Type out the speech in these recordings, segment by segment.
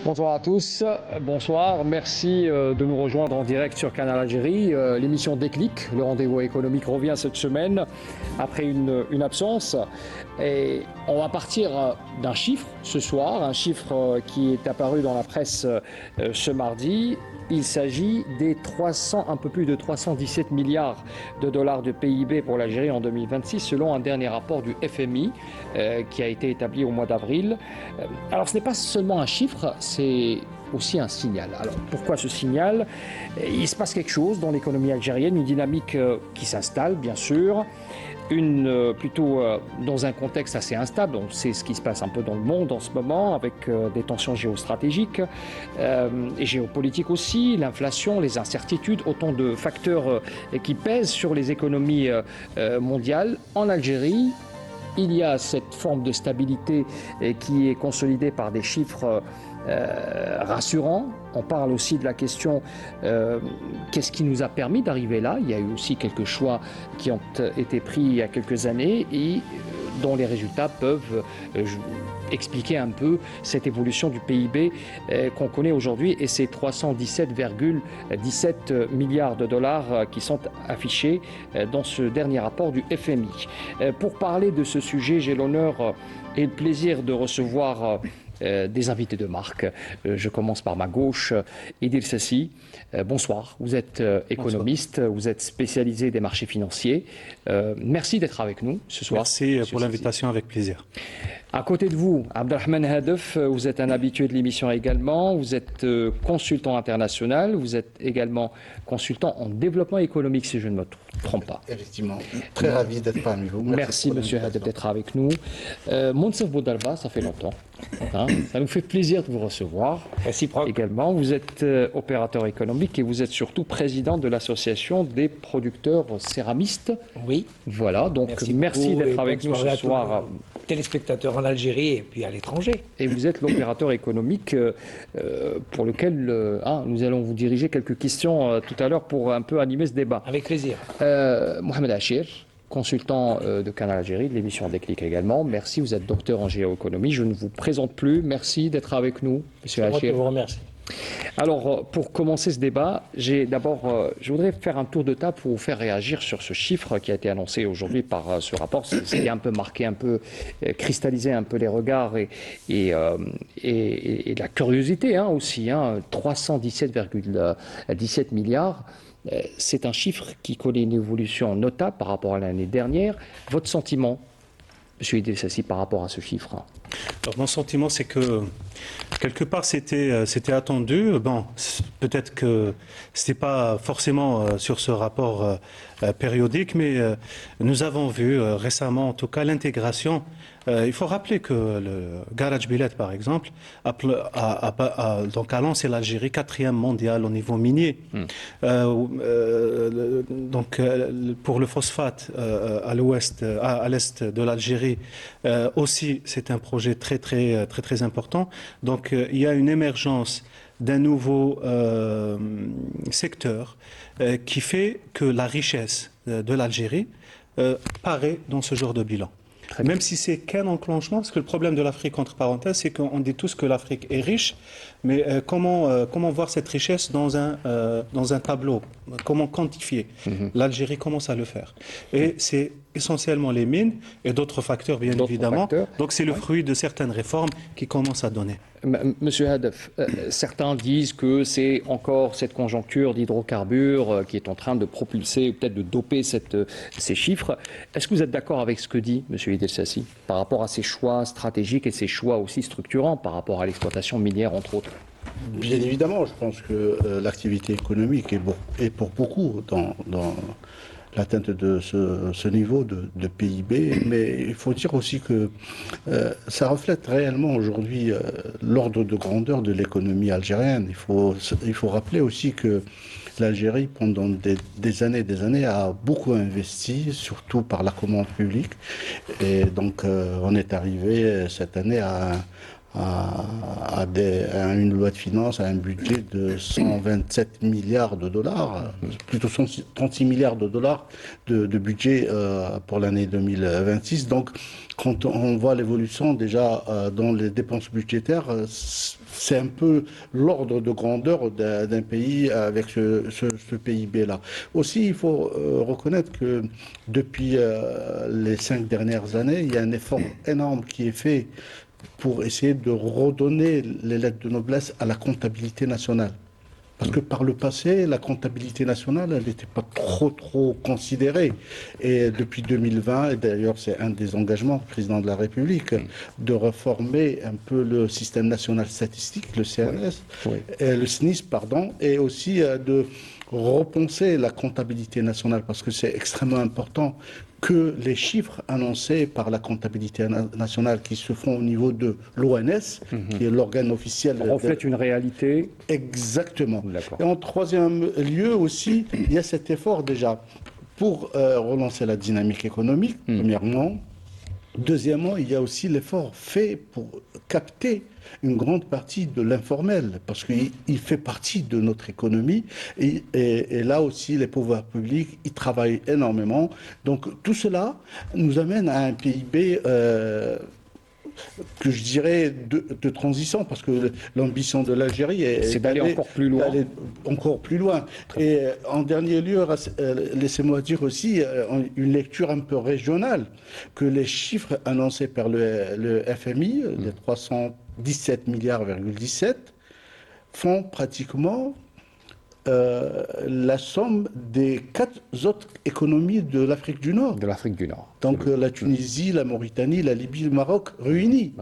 Bonsoir à tous, bonsoir, merci de nous rejoindre en direct sur Canal Algérie. L'émission Déclic, le rendez-vous économique revient cette semaine après une absence. Et on va partir d'un chiffre ce soir, un chiffre qui est apparu dans la presse ce mardi. Il s'agit des un peu plus de 317 milliards de dollars de PIB pour l'Algérie en 2026, selon un dernier rapport du FMI qui a été établi au mois d'avril. Alors ce n'est pas seulement un chiffre, c'est aussi un signal. Alors pourquoi ce signal? Il se passe quelque chose dans l'économie algérienne, une dynamique qui s'installe bien sûr, plutôt dans un contexte assez instable. On sait ce qui se passe un peu dans le monde en ce moment, avec des tensions géostratégiques et géopolitiques aussi, l'inflation, les incertitudes, autant de facteurs qui pèsent sur les économies mondiales. En Algérie, il y a cette forme de stabilité qui est consolidée par des chiffres rassurant. On parle aussi de la question qu'est-ce qui nous a permis d'arriver là. Il y a eu aussi quelques choix qui ont été pris il y a quelques années et dont les résultats peuvent expliquer un peu cette évolution du PIB qu'on connaît aujourd'hui et ces 317,17 milliards de dollars qui sont affichés dans ce dernier rapport du FMI. Pour parler de ce sujet, j'ai l'honneur et le plaisir de recevoir des invités de marque. Je commence par ma gauche, Idil Sassi. Bonsoir, vous êtes économiste, bonsoir. Vous êtes spécialisé des marchés financiers. Merci d'être avec nous ce soir. Merci pour l'invitation, avec plaisir. À côté de vous, Abdelrahman Hadef, vous êtes un habitué de l'émission également, vous êtes consultant international, vous êtes également consultant en développement économique, si je ne me trompe pas. Effectivement, très ravi d'être parmi vous. Merci Monsieur Hadef d'être avec nous. Monsef Boudarba, ça fait longtemps. Hein, ça nous fait plaisir de vous recevoir. Réciproque. Également, vous êtes opérateur économique et vous êtes surtout président de l'association des producteurs céramistes. Oui. Voilà, donc merci d'être avec nous ce soir. Téléspectateurs en Algérie et puis à l'étranger. Et vous êtes l'opérateur économique pour lequel nous allons vous diriger quelques questions tout à l'heure pour un peu animer ce débat. Avec plaisir. Mohamed Achir, consultant de Canal Algérie, de l'émission Déclic également. Merci, vous êtes docteur en géoéconomie. Je ne vous présente plus. Merci d'être avec nous, Monsieur Achir. Je vous remercie. Alors, pour commencer ce débat, je voudrais faire un tour de table pour vous faire réagir sur ce chiffre qui a été annoncé aujourd'hui par ce rapport, ce qui a un peu marqué, un peu cristallisé un peu les regards et la curiosité aussi. 317,17 milliards. C'est un chiffre qui connaît une évolution notable par rapport à l'année dernière. Votre sentiment, M. Idil Sassi, par rapport à ce chiffre? Alors, mon sentiment, c'est que quelque part, c'était attendu. Bon, peut-être que ce n'était pas forcément sur ce rapport périodique, mais nous avons vu récemment, en tout cas, l'intégration. Il faut rappeler que le Garage Billet, par exemple, donc a lancé l'Algérie 4e mondial au niveau minier. Donc, pour le phosphate à l'est de l'Algérie, aussi, c'est un projet très important. Donc, il y a une émergence d'un nouveau secteur qui fait que la richesse de l'Algérie paraît dans ce genre de bilan. Même si c'est qu'un enclenchement, parce que le problème de l'Afrique, entre parenthèses, c'est qu'on dit tous que l'Afrique est riche, mais comment voir cette richesse dans un tableau? Comment quantifier? L'Algérie commence à le faire. Et c'est essentiellement les mines et d'autres facteurs, bien évidemment. Donc c'est le fruit de certaines réformes qui commencent à donner. Monsieur Hadef, certains disent que c'est encore cette conjoncture d'hydrocarbures qui est en train de propulser, peut-être de doper ces chiffres. Est-ce que vous êtes d'accord avec ce que dit Monsieur Idil Sassi par rapport à ces choix stratégiques et ces choix aussi structurants par rapport à l'exploitation minière, entre autres? Bien évidemment, je pense que l'activité économique est pour beaucoup dans l'atteinte de ce niveau de PIB, mais il faut dire aussi que ça reflète réellement aujourd'hui l'ordre de grandeur de l'économie algérienne. Il faut rappeler aussi que l'Algérie, pendant des années, a beaucoup investi, surtout par la commande publique, et donc on est arrivé cette année à à une loi de finances, à un budget de 127 milliards de dollars, plutôt 36 milliards de dollars de budget pour l'année 2026. Donc, quand on voit l'évolution déjà dans les dépenses budgétaires, c'est un peu l'ordre de grandeur d'un pays avec ce PIB-là. Aussi, il faut reconnaître que depuis les 5 dernières années, il y a un effort énorme qui est fait pour essayer de redonner les lettres de noblesse à la comptabilité nationale. Parce que par le passé, la comptabilité nationale, elle n'était pas trop considérée. Et depuis 2020, et d'ailleurs c'est un des engagements du président de la République, de réformer un peu le système national statistique, le CNS, le SNIS, pardon, et aussi de repenser la comptabilité nationale, parce que c'est extrêmement important que les chiffres annoncés par la comptabilité nationale qui se font au niveau de l'ONS, qui est l'organe officiel... reflète une réalité. Exactement. Et en troisième lieu aussi, il y a cet effort déjà pour relancer la dynamique économique, premièrement. Deuxièmement, il y a aussi l'effort fait pour capter une grande partie de l'informel, parce qu'il fait partie de notre économie. Et là aussi, les pouvoirs publics, ils travaillent énormément. Donc tout cela nous amène à un PIB que je dirais de transition, parce que l'ambition de l'Algérie c'est d'aller encore plus loin. Encore plus loin. Et en dernier lieu, laissez-moi dire aussi une lecture un peu régionale, que les chiffres annoncés par le FMI, les 317 milliards,17, font pratiquement la somme des 4 autres économies de l'Afrique du Nord. De l'Afrique du Nord. Donc la Tunisie, la Mauritanie, la Libye, le Maroc réunis.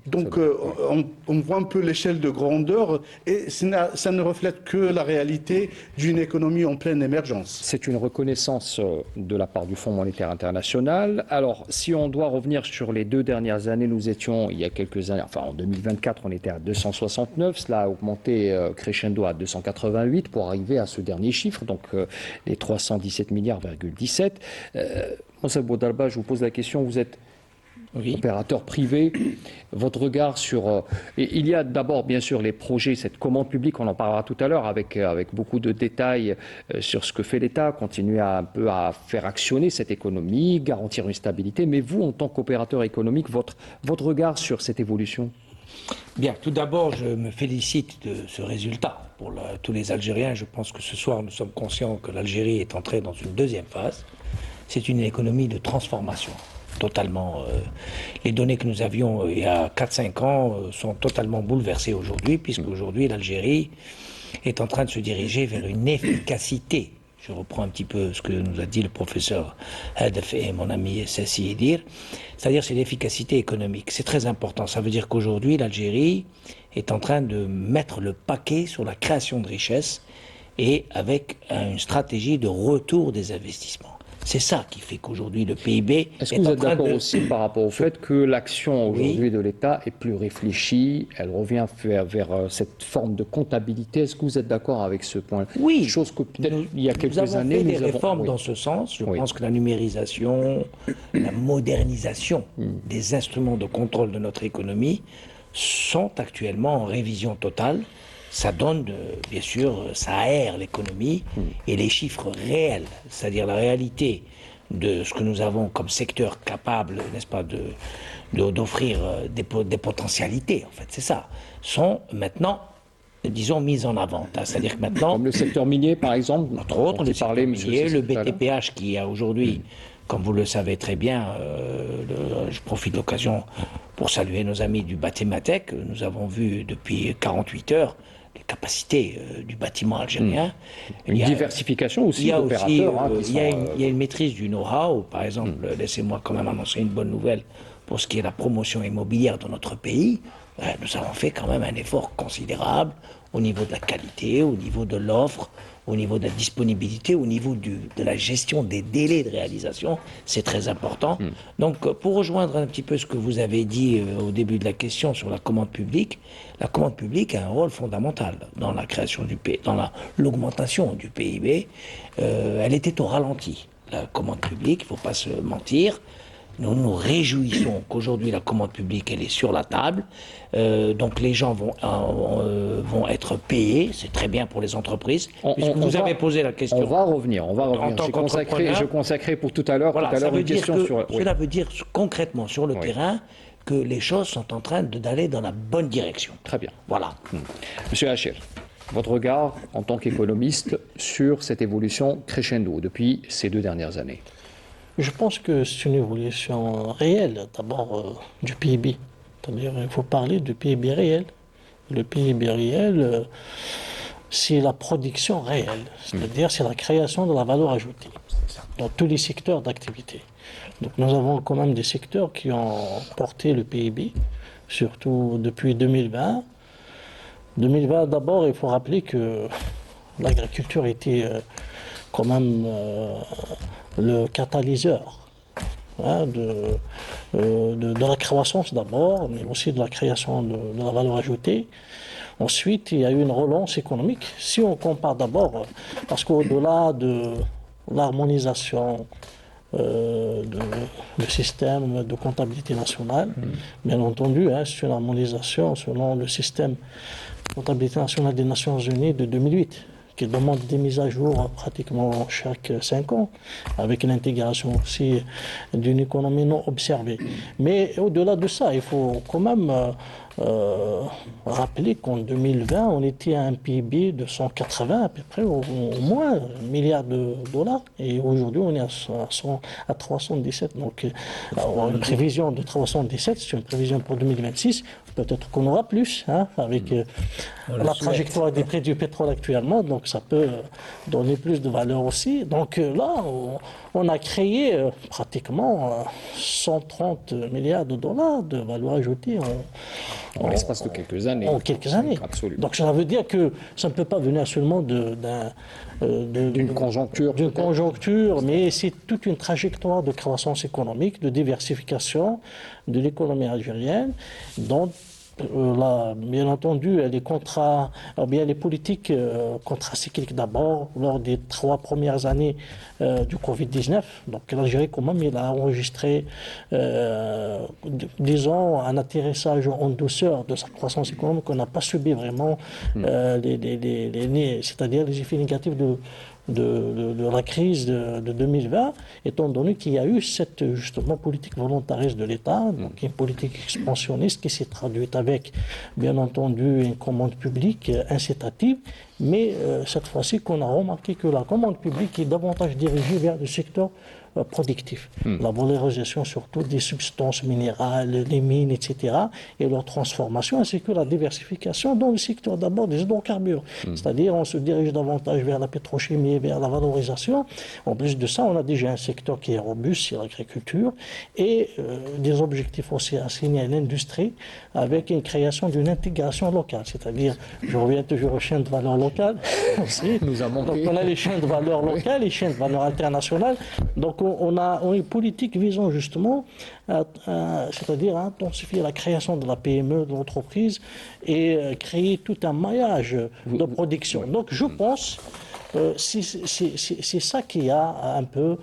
Donc on voit un peu l'échelle de grandeur, et ça ne reflète que la réalité d'une économie en pleine émergence. C'est une reconnaissance de la part du Fonds monétaire international. Alors, si on doit revenir sur les 2 dernières années, nous étions, il y a quelques années, enfin en 2024, on était à 269, cela a augmenté crescendo à 288 pour arriver à ce dernier chiffre, donc les 317 milliards,17. Moussa Boudarba, je vous pose la question, vous êtes opérateur privé, votre regard sur... il y a d'abord bien sûr les projets, cette commande publique, on en parlera tout à l'heure avec beaucoup de détails sur ce que fait l'État, continuer un peu à faire actionner cette économie, garantir une stabilité, mais vous en tant qu'opérateur économique, votre regard sur cette évolution? Bien, tout d'abord, je me félicite de ce résultat. Pour tous les Algériens, je pense que ce soir, nous sommes conscients que l'Algérie est entrée dans une deuxième phase. C'est une économie de transformation, totalement. Les données que nous avions il y a 4-5 ans sont totalement bouleversées aujourd'hui, puisque aujourd'hui, l'Algérie est en train de se diriger vers une efficacité. Je reprends un petit peu ce que nous a dit le professeur Hadef et mon ami Sassi Edir, c'est-à-dire c'est l'efficacité économique. C'est très important. Ça veut dire qu'aujourd'hui, l'Algérie est en train de mettre le paquet sur la création de richesses et avec une stratégie de retour des investissements. C'est ça qui fait qu'aujourd'hui le PIB Est-ce que vous êtes d'accord aussi par rapport au fait que l'action aujourd'hui de l'État est plus réfléchie, elle revient vers cette forme de comptabilité? Est-ce que vous êtes d'accord avec ce point? Oui. Chose que peut-être il y a quelques nous avons années... fait des réformes dans ce sens. Je pense que la numérisation, la modernisation des instruments de contrôle de notre économie sont actuellement en révision totale. Ça donne, bien sûr, ça aère l'économie et les chiffres réels, c'est-à-dire la réalité de ce que nous avons comme secteur capable, n'est-ce pas, d'offrir des potentialités, en fait, c'est ça, sont maintenant, disons, mises en avant. C'est-à-dire que maintenant... Comme le secteur minier, par exemple, entre autres, le secteur minier, le BTPH qui a aujourd'hui, comme vous le savez très bien, je profite de l'occasion pour saluer nos amis du Bathématech. Nous avons vu depuis 48 heures les capacités du bâtiment algérien. Une diversification aussi d'opérateurs. Il y a une maîtrise du know-how. Par exemple, laissez-moi quand même annoncer une bonne nouvelle pour ce qui est la promotion immobilière dans notre pays. Nous avons fait quand même un effort considérable au niveau de la qualité, au niveau de l'offre, au niveau de la disponibilité, au niveau de la gestion des délais de réalisation. C'est très important. Donc, pour rejoindre un petit peu ce que vous avez dit au début de la question sur la commande publique a un rôle fondamental dans la création du PIB, dans l'augmentation du PIB. Elle était au ralenti, la commande publique, il ne faut pas se mentir. Nous nous réjouissons qu'aujourd'hui la commande publique elle est sur la table, donc les gens vont être payés, c'est très bien pour les entreprises. Vous avez posé la question. On va revenir. En tant qu'entrepreneur, Je consacrerai pour tout à l'heure une question sur. Cela veut dire concrètement sur le terrain que les choses sont en train d'aller dans la bonne direction. Très bien. Voilà. Monsieur Hachir, votre regard en tant qu'économiste sur cette évolution crescendo depuis ces 2 dernières années? Je pense que c'est une évolution réelle, d'abord du PIB. C'est-à-dire il faut parler du PIB réel. Le PIB réel, c'est la production réelle, c'est-à-dire c'est la création de la valeur ajoutée dans tous les secteurs d'activité. Donc nous avons quand même des secteurs qui ont porté le PIB, surtout depuis 2020. 2020, d'abord, il faut rappeler que l'agriculture était quand même le catalyseur de la croissance d'abord, mais aussi de la création de la valeur ajoutée. Ensuite, il y a eu une relance économique. Si on compare d'abord, parce qu'au-delà de l'harmonisation du système de comptabilité nationale, bien entendu, c'est une harmonisation selon le système de comptabilité nationale des Nations Unies de 2008, qui demande des mises à jour pratiquement chaque 5 ans, avec une intégration aussi d'une économie non observée. Mais au-delà de ça, il faut quand même rappeler qu'en 2020, on était à un PIB de 180 à peu près, au moins milliards de dollars, et aujourd'hui on est à 317. Donc une prévision de 317, c'est une prévision pour 2026. Peut-être qu'on aura plus, avec la trajectoire des prix du pétrole actuellement, donc ça peut donner plus de valeur aussi. Donc là, on a créé pratiquement 130 milliards de dollars de valeur ajoutée en l'espace de quelques années. En quelques années. Absolument. Donc ça veut dire que ça ne peut pas venir seulement d'une conjoncture. D'une conjoncture, mais c'est toute une trajectoire de croissance économique, de diversification de l'économie algérienne, dont là, bien entendu, les politiques contracycliques d'abord, lors des 3 premières années du Covid-19. Donc l'Algérie, quand même, il a enregistré, disons, un atterrissage en douceur de sa croissance économique. On n'a pas subi vraiment c'est-à-dire les effets négatifs de la crise de 2020, étant donné qu'il y a eu cette justement politique volontariste de l'État, donc une politique expansionniste qui s'est traduite avec, bien entendu, une commande publique incitative, mais cette fois-ci qu'on a remarqué que la commande publique est davantage dirigée vers le secteur productif. La valorisation surtout des substances minérales, les mines, etc., et leur transformation, ainsi que la diversification dans le secteur d'abord des hydrocarbures. C'est-à-dire on se dirige davantage vers la pétrochimie, vers la valorisation. En plus de ça, on a déjà un secteur qui est robuste, c'est l'agriculture, et des objectifs aussi assignés à l'industrie, avec une création d'une intégration locale. C'est-à-dire, je reviens toujours aux chaînes de valeur locale aussi. Donc on a les chaînes de valeur locales, les chaînes de valeur internationales. Donc on a une politique visant justement c'est-à-dire intensifier la création de la PME, de l'entreprise, et créer tout un maillage de production. Donc je pense c'est ça qui a un peu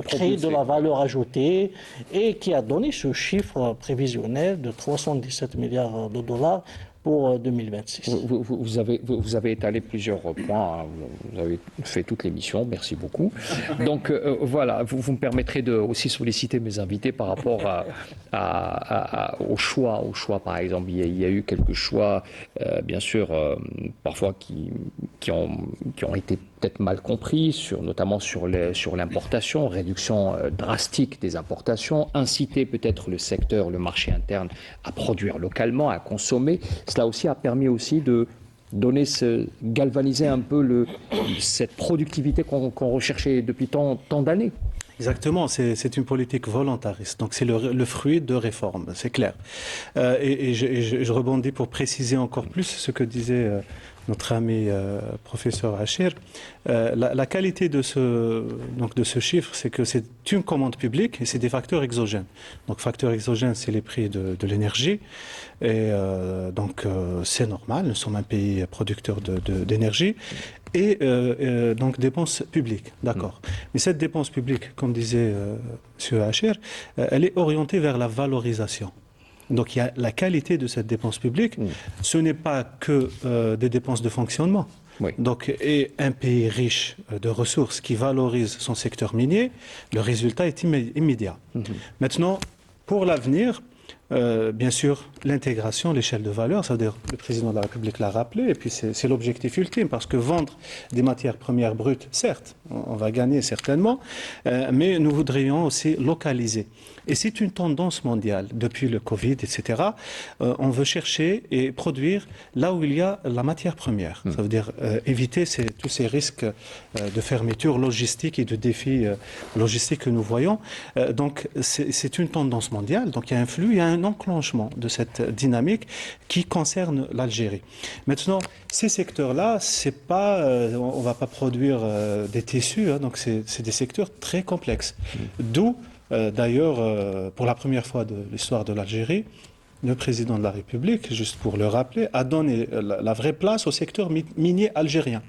créé de la valeur ajoutée et qui a donné ce chiffre prévisionnel de 317 milliards de dollars pour 2026. Vous avez étalé plusieurs points, vous avez fait toute l'émission, merci beaucoup. Donc voilà, vous me permettrez de aussi solliciter mes invités par rapport au choix. Par exemple, il y a eu quelques choix, bien sûr, parfois qui ont été peut-être mal compris, notamment sur l'importation, réduction drastique des importations, inciter peut-être le secteur, le marché interne à produire localement, à consommer. Cela aussi a permis aussi de galvaniser un peu cette productivité qu'on recherchait depuis tant d'années. Exactement, c'est une politique volontariste, donc c'est le fruit de réformes, c'est clair. Et je rebondis pour préciser encore plus ce que disait notre ami professeur Achir, la qualité de ce chiffre, c'est que c'est une commande publique et c'est des facteurs exogènes. Donc, facteurs exogènes, c'est les prix de l'énergie. Et donc, c'est normal, nous sommes un pays producteur d'énergie. Et donc, dépenses publiques, d'accord. Mais cette dépense publique, comme disait M. Achir, elle est orientée vers la valorisation. Donc il y a la qualité de cette dépense publique. Ce n'est pas que des dépenses de fonctionnement. Oui. Donc, et un pays riche de ressources qui valorise son secteur minier, le résultat est immédiat. Maintenant, pour l'avenir, bien sûr, l'intégration, l'échelle de valeur, c'est-à-dire le président de la République l'a rappelé, et puis c'est l'objectif ultime, parce que vendre des matières premières brutes, certes, on va gagner certainement, mais nous voudrions aussi localiser. Et c'est une tendance mondiale, depuis le Covid, etc. On veut chercher et produire là où il y a la matière première. Ça veut dire éviter tous ces risques de fermeture logistique et de défis logistiques que nous voyons. Donc c'est une tendance mondiale, donc il y a un flux, il y a un enclenchement de cette dynamique qui concerne l'Algérie. Maintenant, ces secteurs-là, c'est pas, on ne va pas produire des tissus, hein, donc c'est des secteurs très complexes. D'où, d'ailleurs, pour la première fois de l'histoire de l'Algérie, le président de la République, juste pour le rappeler, a donné la vraie place au secteur minier algérien.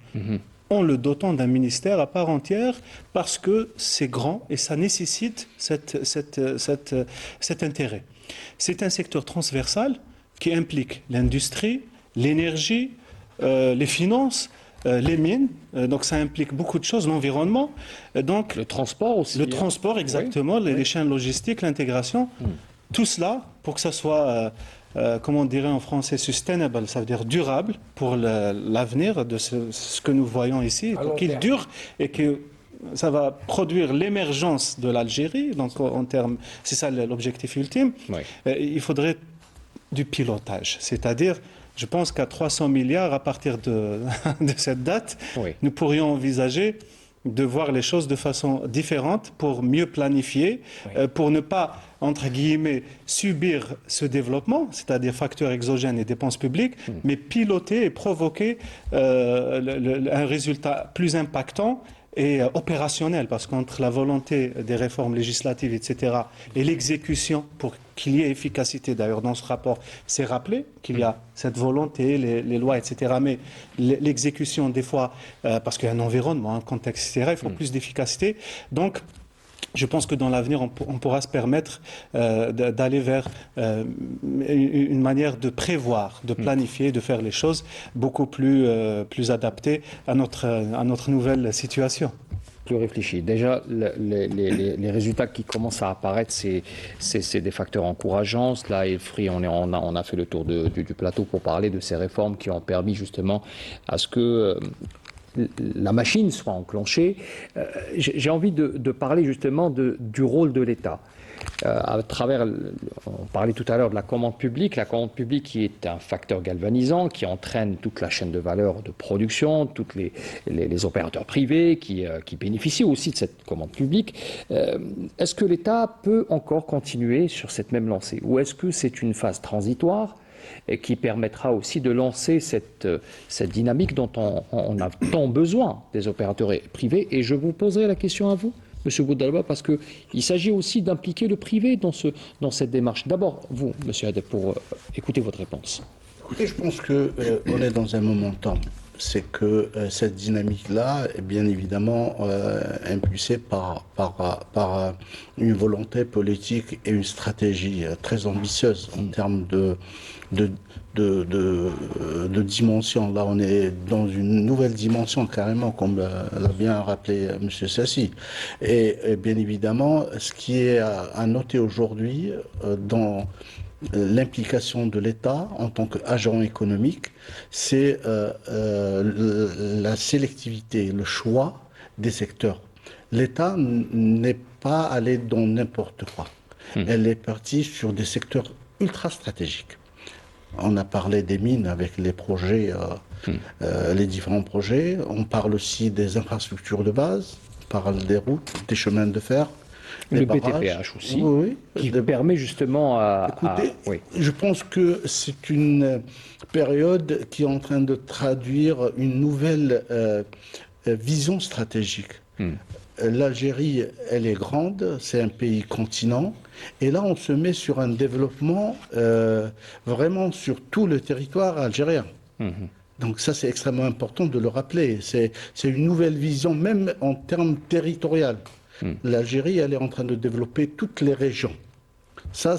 En le dotant d'un ministère à part entière parce que c'est grand et ça nécessite cet intérêt. C'est un secteur transversal qui implique l'industrie, l'énergie, les finances, les mines, donc ça implique beaucoup de choses, l'environnement, donc le transport aussi. Le transport, exactement, oui. les chaînes logistiques, l'intégration, tout cela pour que ça soit, comme on dirait en français, sustainable, ça veut dire durable pour l'avenir de ce que nous voyons ici, pour qu'il dure et que ça va produire l'émergence de l'Algérie, donc en termes, c'est ça l'objectif ultime. Oui. Il faudrait du pilotage, c'est-à-dire, je pense qu'à 300 milliards, à partir de cette date, oui. nous pourrions envisager de voir les choses de façon différente pour mieux planifier, pour ne pas, entre guillemets, subir ce développement, c'est-à-dire facteurs exogènes et dépenses publiques, mais piloter et provoquer un résultat plus impactant et opérationnel, parce qu'entre la volonté des réformes législatives, etc., et l'exécution, pour qu'il y ait efficacité, d'ailleurs dans ce rapport, c'est rappelé qu'il y a cette volonté, les lois, etc., mais l'exécution, des fois, parce qu'il y a un environnement, un contexte, etc., il faut plus d'efficacité. Donc, je pense que dans l'avenir, on pourra se permettre d'aller vers une manière de prévoir, de planifier, de faire les choses beaucoup plus adaptées à notre nouvelle situation. Plus réfléchi. Déjà, les résultats qui commencent à apparaître, c'est des facteurs encourageants. Là, Elfri, on a fait le tour du plateau pour parler de ces réformes qui ont permis justement à ce que la machine soit enclenchée. J'ai envie de parler justement du rôle de l'État. À travers, on parlait tout à l'heure de la commande publique qui est un facteur galvanisant, qui entraîne toute la chaîne de valeur de production, tous les opérateurs privés qui bénéficient aussi de cette commande publique. Est-ce que l'État peut encore continuer sur cette même lancée, ou est-ce que c'est une phase transitoire et qui permettra aussi de lancer cette dynamique dont on a tant besoin des opérateurs privés? Et je vous poserai la question à vous, M. Boudalba, parce qu'il s'agit aussi d'impliquer le privé dans cette démarche. D'abord, vous, M. Hadeb, pour écouter votre réponse. Écoutez, je pense qu'on est dans un momentum. C'est que cette dynamique-là est bien évidemment impulsée par une volonté politique et une stratégie très ambitieuse en termes de dimension. Là, on est dans une nouvelle dimension, carrément, comme l'a bien rappelé M. Sassi. Et bien évidemment, ce qui est à noter aujourd'hui dans l'implication de l'État en tant qu'agent économique, c'est la sélectivité, le choix des secteurs. L'État n'est pas allé dans n'importe quoi. Elle est partie sur des secteurs ultra stratégiques. On a parlé des mines avec les projets, les différents projets. On parle aussi des infrastructures de base. On parle des routes, des chemins de fer. Le barrages. BTPH aussi, Oui, qui oui. permet justement Écoutez, oui. je pense que c'est une période qui est en train de traduire une nouvelle vision stratégique. L'Algérie, elle est grande, c'est un pays continent, et là on se met sur un développement vraiment sur tout le territoire algérien. Donc ça, c'est extrêmement important de le rappeler. C'est une nouvelle vision, même en termes territoriaux. L'Algérie, elle est en train de développer toutes les régions. Ça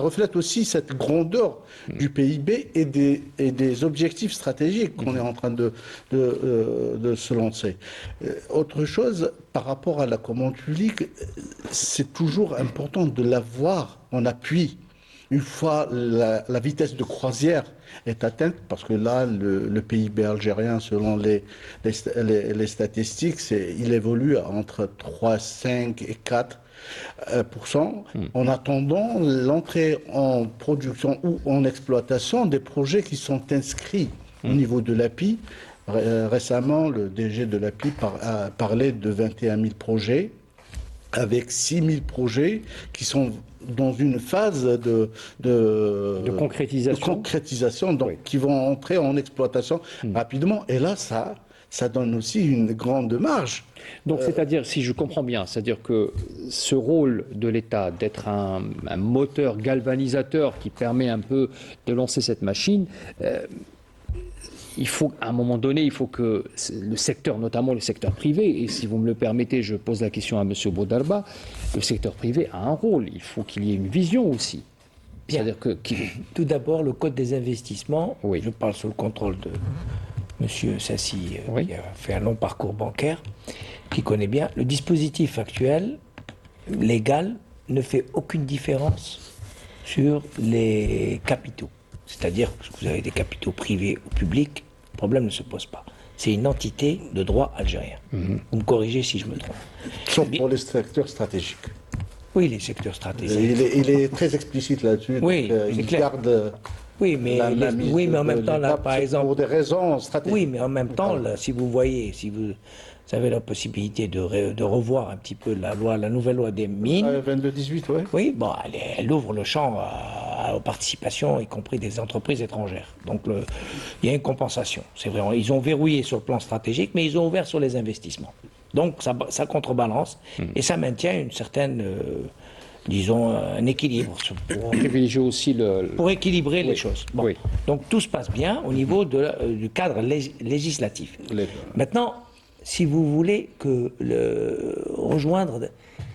reflète aussi cette grandeur du PIB et des objectifs stratégiques qu'on est en train de se lancer. Autre chose, par rapport à la commande publique, c'est toujours important de la voir en appui. Une fois la vitesse de croisière est atteinte, parce que là, le PIB algérien, selon les statistiques, il évolue entre 3,5 et 4%. En attendant l'entrée en production ou en exploitation des projets qui sont inscrits au niveau de l'API. Récemment, le DG de l'API a parlé de 21 000 projets, avec 6 000 projets qui sont dans une phase de concrétisation, donc Oui. qui vont entrer en exploitation rapidement. Et là, ça donne aussi une grande marge. Donc, c'est-à-dire, si je comprends bien, c'est-à-dire que ce rôle de l'État d'être un moteur galvanisateur qui permet un peu de lancer cette machine, il faut, à un moment donné, il faut que le secteur, notamment le secteur privé, et si vous me le permettez, je pose la question à M. Boudarba, le secteur privé a un rôle, il faut qu'il y ait une vision aussi. Bien. C'est-à-dire que... Tout d'abord, le Code des investissements, Oui. je parle sous le contrôle de M. Sassi, Oui. qui a fait un long parcours bancaire, qui connaît bien. Le dispositif actuel, légal, ne fait aucune différence sur les capitaux. C'est-à-dire que vous avez des capitaux privés ou publics, le problème ne se pose pas. C'est une entité de droit algérien. Vous me corrigez si je me trompe. Sauf pour les secteurs stratégiques. Oui, les secteurs stratégiques. Il est très explicite là-dessus. Oui, donc, c'est il clair. garde Oui, mais, la mise en même de temps, là, l'État par exemple... pour des raisons stratégiques. Oui, mais en même temps, là, si vous voyez, si vous avez la possibilité de revoir un petit peu la nouvelle loi des mines, 22-18, oui. oui, bon, elle ouvre le champ aux participations, y compris des entreprises étrangères. Donc, il y a une compensation. C'est vrai, ils ont verrouillé sur le plan stratégique, mais ils ont ouvert sur les investissements. Donc, ça contrebalance et ça maintient une certaine, disons, un équilibre privilégier aussi pour équilibrer les choses. Bon. Oui. Donc, tout se passe bien au niveau du cadre législatif. Maintenant, si vous voulez rejoindre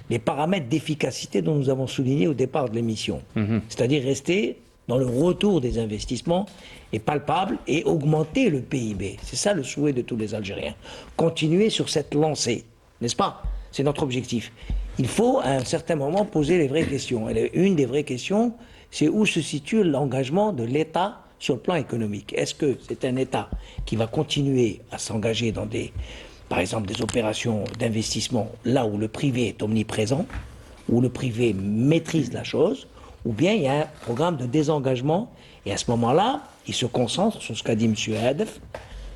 les paramètres d'efficacité dont nous avons souligné au départ de l'émission, c'est-à-dire rester dans le retour des investissements est palpable et augmenter le PIB. C'est ça le souhait de tous les Algériens. Continuer sur cette lancée, n'est-ce pas? C'est notre objectif. Il faut à un certain moment poser les vraies questions. Et une des vraies questions, c'est où se situe l'engagement de l'État sur le plan économique. Est-ce que c'est un État qui va continuer à s'engager dans par exemple, des opérations d'investissement là où le privé est omniprésent, où le privé maîtrise la chose, ou bien il y a un programme de désengagement, et à ce moment-là, il se concentre sur ce qu'a dit M. Hadef,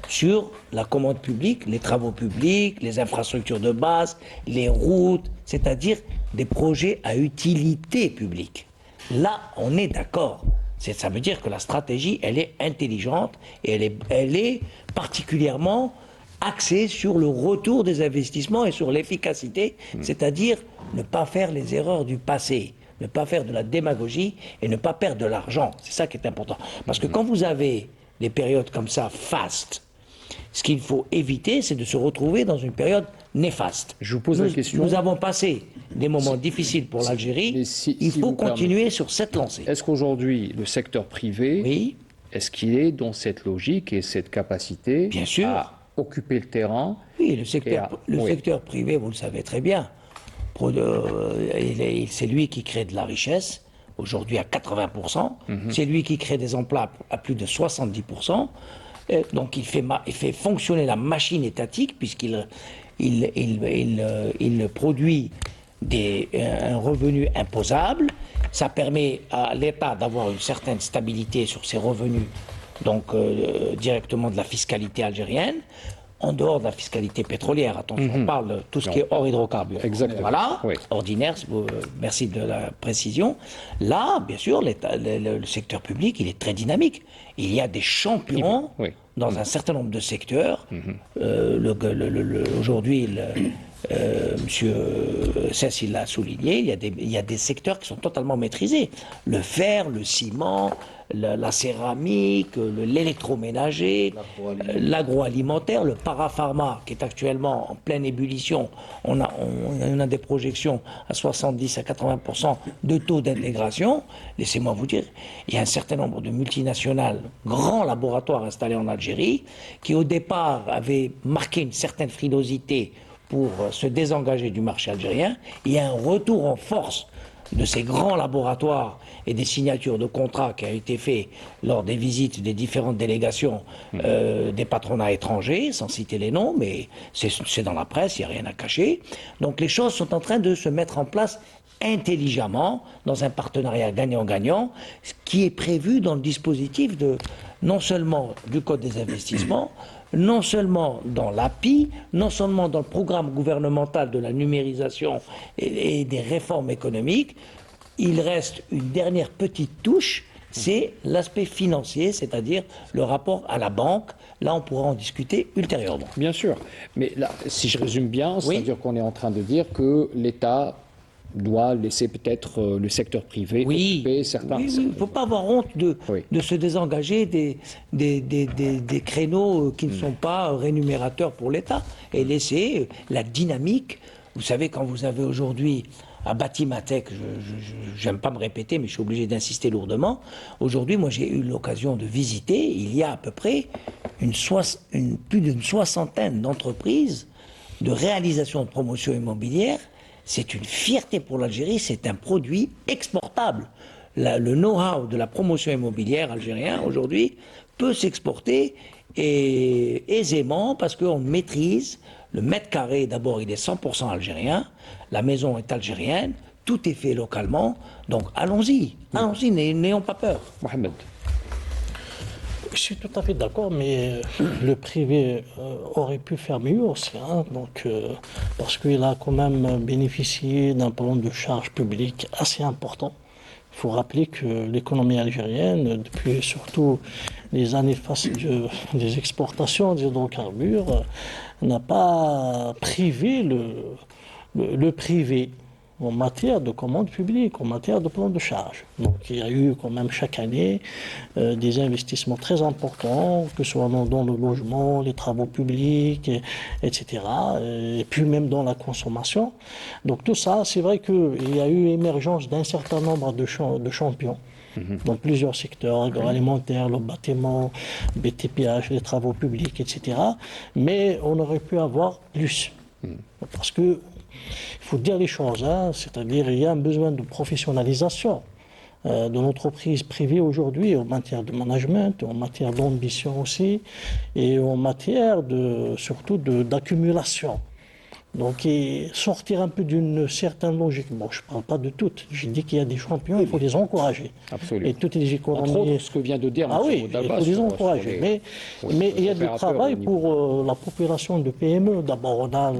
sur la commande publique, les travaux publics, les infrastructures de base, les routes, c'est-à-dire des projets à utilité publique. Là, on est d'accord. Ça veut dire que la stratégie, elle est intelligente et elle est particulièrement axée sur le retour des investissements et sur l'efficacité, c'est-à-dire ne pas faire les erreurs du passé, ne pas faire de la démagogie et ne pas perdre de l'argent. C'est ça qui est important. Parce que quand vous avez des périodes comme ça, fastes, ce qu'il faut éviter, c'est de se retrouver dans une période néfaste. Je vous pose la question. Nous avons passé des moments difficiles pour l'Algérie. Il faut continuer sur cette lancée. Est-ce qu'aujourd'hui, le secteur privé, Oui, est-ce qu'il est dans cette logique et cette capacité Bien sûr. à occuper le terrain? oui, le secteur oui. privé, vous le savez très bien, c'est lui qui crée de la richesse, aujourd'hui à 80%. C'est lui qui crée des emplois à plus de 70%. Donc il fait fonctionner la machine étatique puisqu'il produit un revenu imposable. Ça permet à l'État d'avoir une certaine stabilité sur ses revenus, donc directement de la fiscalité algérienne. en dehors de la fiscalité pétrolière. Attention, on parle de tout ce qui est hors hydrocarbures. Exactement. Voilà, Oui. ordinaire, merci de la précision. Là, bien sûr, le secteur public, il est très dynamique. Il y a des champions Oui. dans un certain nombre de secteurs. Aujourd'hui, Monsieur Cess, il l'a souligné, il y a des secteurs qui sont totalement maîtrisés. Le fer, le ciment, la céramique, l'électroménager, l'agroalimentaire, le parapharma qui est actuellement en pleine ébullition. On a des projections à 70 à 80% de taux d'intégration. Laissez-moi vous dire, il y a un certain nombre de multinationales, grands laboratoires installés en Algérie, qui au départ avaient marqué une certaine frilosité pour se désengager du marché algérien. Il y a un retour en force de ces grands laboratoires et des signatures de contrats qui ont été faits lors des visites des différentes délégations des patronats étrangers, sans citer les noms, mais c'est dans la presse, il n'y a rien à cacher. Donc les choses sont en train de se mettre en place intelligemment dans un partenariat gagnant-gagnant, ce qui est prévu dans le dispositif non seulement du Code des investissements, non seulement dans l'API, non seulement dans le programme gouvernemental de la numérisation et des réformes économiques. Il reste une dernière petite touche, c'est l'aspect financier, c'est-à-dire le rapport à la banque. Là, on pourra en discuter ultérieurement. Bien sûr. Mais là, si je résume bien, Oui. c'est-à-dire qu'on est en train de dire que l'État doit laisser peut-être le secteur privé occuper certains... Oui, il ne faut pas avoir honte de se désengager des créneaux qui ne sont pas rémunérateurs pour l'État et laisser la dynamique. Vous savez, quand vous avez aujourd'hui à Batimatech, j'aime pas me répéter, mais je suis obligé d'insister lourdement. Aujourd'hui, moi, j'ai eu l'occasion de visiter, il y a à peu près plus d'une soixantaine d'entreprises de réalisation de promotion immobilière. C'est une fierté pour l'Algérie, c'est un produit exportable. Le know-how de la promotion immobilière algérien aujourd'hui peut s'exporter et aisément parce qu'on maîtrise le mètre carré. D'abord, il est 100% algérien, la maison est algérienne, tout est fait localement. Donc allons-y, n'ayons pas peur. Mohamed. Je suis tout à fait d'accord, mais le privé aurait pu faire mieux aussi, hein, parce qu'il a quand même bénéficié d'un plan de charge publique assez important. Il faut rappeler que l'économie algérienne, depuis surtout les années des exportations d'hydrocarbures, n'a pas privé le privé en matière de commande publique, en matière de plan de charge. Donc il y a eu quand même chaque année des investissements très importants, que ce soit dans le logement, les travaux publics, etc. Et puis même dans la consommation. Donc tout ça, c'est vrai qu'il y a eu émergence d'un certain nombre de champions. Dans plusieurs secteurs, agroalimentaire, le bâtiment, BTPH, les travaux publics, etc. Mais on aurait pu avoir plus. Parce que il faut dire les choses, hein, c'est-à-dire il y a un besoin de professionnalisation de l'entreprise privée aujourd'hui en matière de management, en matière d'ambition aussi, et en matière surtout d'accumulation. Donc, et sortir un peu d'une certaine logique. Bon, je ne parle pas de toutes. Je dis qu'il y a des champions, il faut les encourager. Absolument. Et toutes les économies. Entre autres, ce que vient de dire Ah M. oui, Moudalba il faut les sur encourager. Mais il y a du opérateurs travail au niveau- pour la population de PME. D'abord, on a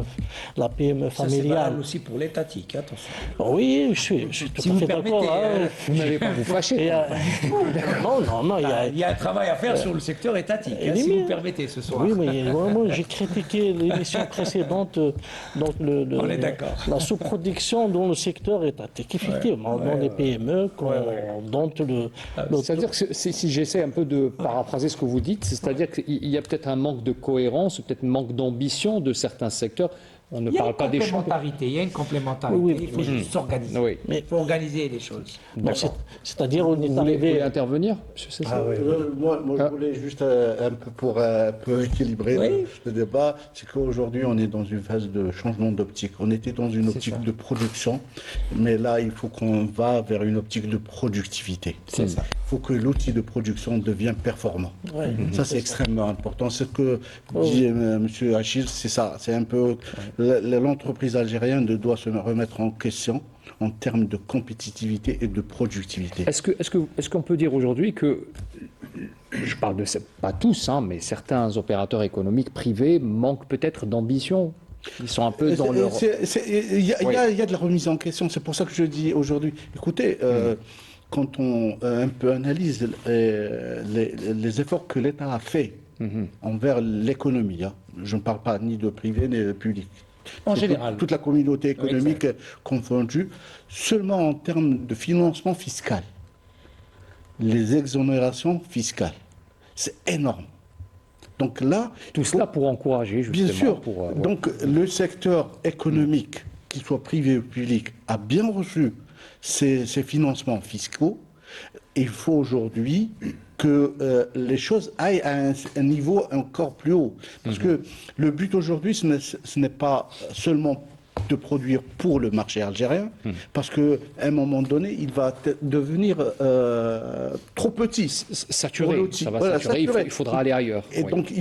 la PME Ça, c'est familiale. valable aussi pour l'étatique, attention. Oui, je suis tout Si à vous fait permettez, d'accord. hein. Vous n'allez pas vous fâcher. Et, non, Il y a un travail à faire sur le secteur étatique, Et si les vous permettez ce soir. Oui, mais vraiment, j'ai critiqué l'émission précédente, donc On est d'accord. la sous-production dans le secteur étatique, effectivement, dans les PME, dont C'est-à-dire que si j'essaie un peu de paraphraser ce que vous dites, c'est-à-dire qu'il y a peut-être un manque de cohérence, peut-être un manque d'ambition de certains secteurs. On ne Il y a parle une pas des champions. complémentarité, il y a une complémentarité, Oui, il faut juste s'organiser. Oui. Mais- Il faut organiser les choses. c'est-à-dire, on est Vous voulez arrivé. intervenir, M. Cessa? Moi, je voulais juste un peu équilibrer le débat, c'est qu'aujourd'hui on est dans une phase de changement d'optique. On était dans une optique de production, mais là il faut qu'on va vers une optique de productivité. C'est ça. Il faut que l'outil de production devienne performant. Ouais. Ça c'est extrêmement important. Ce que dit M. Achille, c'est ça. C'est un peu l'entreprise algérienne doit se remettre en question en termes de compétitivité et de productivité. Est-ce qu'on peut dire aujourd'hui que je parle de pas tous, hein, mais certains opérateurs économiques privés manquent peut-être d'ambition. Ils sont un peu dans leur... Il y a de la remise en question. C'est pour ça que je dis aujourd'hui, écoutez, quand on un peu analyse les efforts que l'État a fait envers l'économie, hein, je ne parle pas ni de privé ni de public. En général. Toute la communauté économique confondue, seulement en termes de financement fiscal, les exonérations fiscales, c'est énorme. Donc là, Tout cela pour encourager, justement. bien sûr. Ouais. Donc le secteur économique, qu'il soit privé ou public, a bien reçu ces financements fiscaux. Il faut aujourd'hui que les choses aillent à un niveau encore plus haut. Parce que le but aujourd'hui, ce n'est pas seulement de produire pour le marché algérien, parce qu'à un moment donné, il va devenir trop petit. Saturé, ça va saturer, il faudra aller ailleurs. Et donc,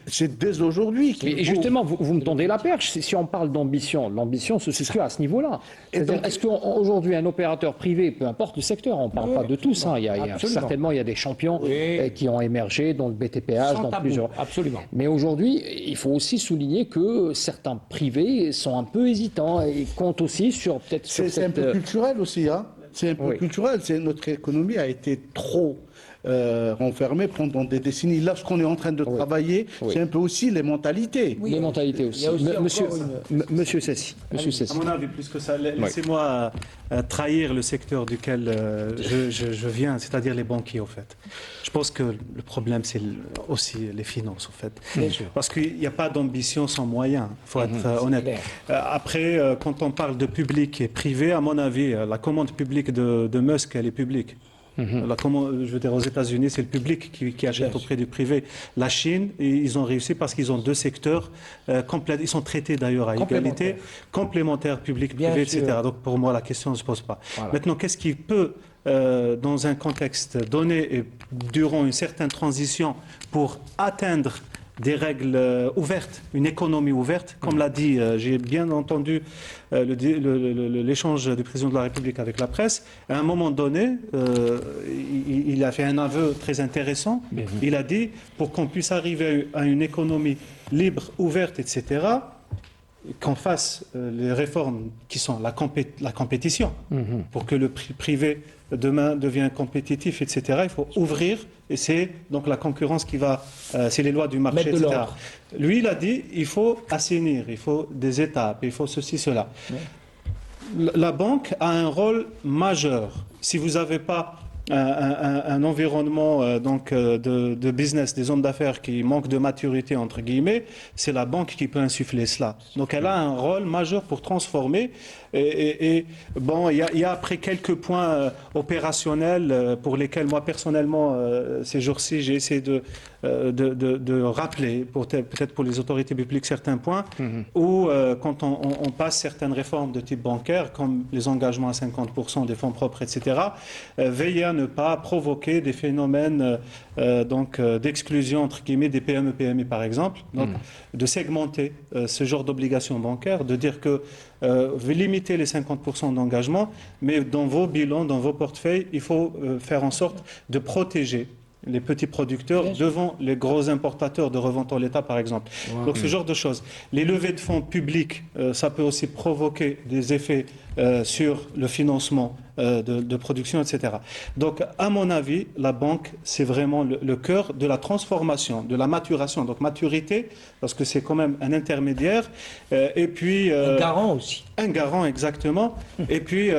c'est dès aujourd'hui qu'il faut... Et justement, vous me tendez la perche. Si on parle d'ambition, l'ambition se situe à ce niveau-là. Est-ce qu'aujourd'hui, un opérateur privé, peu importe le secteur, on ne parle pas de tous, hein, certainement il y a des champions qui ont émergé dans le BTPH, dans plusieurs... Absolument. Mais aujourd'hui, il faut aussi souligner que certains privés sont un peu hésitants et comptent aussi sur peut-être... C'est un peu culturel aussi, hein. C'est un peu culturel. Notre économie a été trop renfermée pendant des décennies. Là, ce qu'on est en train de travailler, c'est un peu aussi les mentalités. Les mentalités aussi. Monsieur Sessi. À mon avis, plus que ça, laissez-moi trahir le secteur duquel je viens, c'est-à-dire les banquiers, au fait. Je pense que le problème, c'est aussi les finances, au fait. Bien sûr. Parce qu'il n'y a pas d'ambition sans moyens, il faut être honnête. Après, quand on parle de public et privé, à mon avis, la commande publique de Musk, elle est publique. Je veux dire, aux États-Unis, c'est le public qui achète auprès du privé. La Chine, ils ont réussi parce qu'ils ont deux secteurs complets. Ils sont traités d'ailleurs à égalité, complémentaires, public-privé, etc. Donc pour moi, la question ne se pose pas. Voilà. Maintenant, qu'est-ce qui peut, dans un contexte donné et durant une certaine transition, pour atteindre des règles ouvertes, une économie ouverte, comme l'a dit, j'ai bien entendu l'échange du président de la République avec la presse. À un moment donné, il a fait un aveu très intéressant. Il a dit, pour qu'on puisse arriver à une économie libre, ouverte, etc., qu'on fasse les réformes qui sont la compétition, pour que le privé demain devienne compétitif, etc. Il faut ouvrir, et c'est donc la concurrence qui va, c'est les lois du marché, etc. Lui, il a dit, il faut assainir, il faut des étapes, il faut ceci, cela. La banque a un rôle majeur. Si vous n'avez pas un environnement de business, des hommes d'affaires qui manquent de maturité, entre guillemets, c'est la banque qui peut insuffler cela. Donc elle a un rôle majeur pour transformer. Et bon, il y a après quelques points opérationnels pour lesquels moi personnellement, ces jours-ci, j'ai essayé de rappeler, peut-être pour les autorités publiques, certains points, où quand on passe certaines réformes de type bancaire, comme les engagements à 50% des fonds propres, etc., veiller à ne pas provoquer des phénomènes d'exclusion, entre guillemets, des PME-PMI, par exemple. Donc, de segmenter ce genre d'obligations bancaires, de dire que limiter les 50% d'engagement, mais dans vos bilans, dans vos portefeuilles, il faut faire en sorte de protéger les petits producteurs devant les gros importateurs de revente en l'État, par exemple. Donc ce genre de choses. Les levées de fonds publics, ça peut aussi provoquer des effets sur le financement de production, etc. Donc, à mon avis, la banque, c'est vraiment le cœur de la transformation, de la maturation. Donc, maturité, parce que c'est quand même un intermédiaire. Et puis... un garant aussi. Un garant, exactement. Et puis,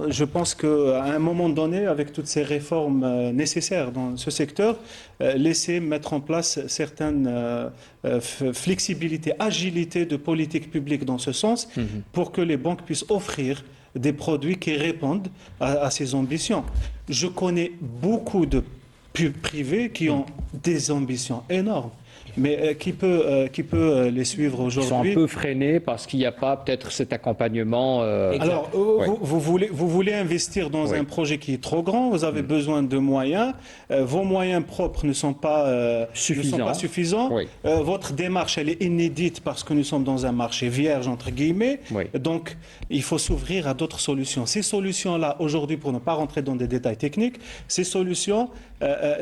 je pense qu'à un moment donné, avec toutes ces réformes nécessaires dans ce secteur, laisser mettre en place certaines flexibilités, agilité de politique publique dans ce sens, pour que les banques puissent offrir des produits qui répondent à ces ambitions. Je connais beaucoup de privés qui ont des ambitions énormes. Mais qui peut les suivre Ils sont un aujourd'hui? peu freinés parce qu'il n'y a pas peut-être cet accompagnement. Alors, vous voulez investir dans un projet qui est trop grand, vous avez besoin de moyens, vos moyens propres ne sont pas suffisants. Oui. Votre démarche, elle est inédite parce que nous sommes dans un marché vierge, entre guillemets. Oui. Donc, il faut s'ouvrir à d'autres solutions. Ces solutions-là, aujourd'hui, pour ne pas rentrer dans des détails techniques, ces solutions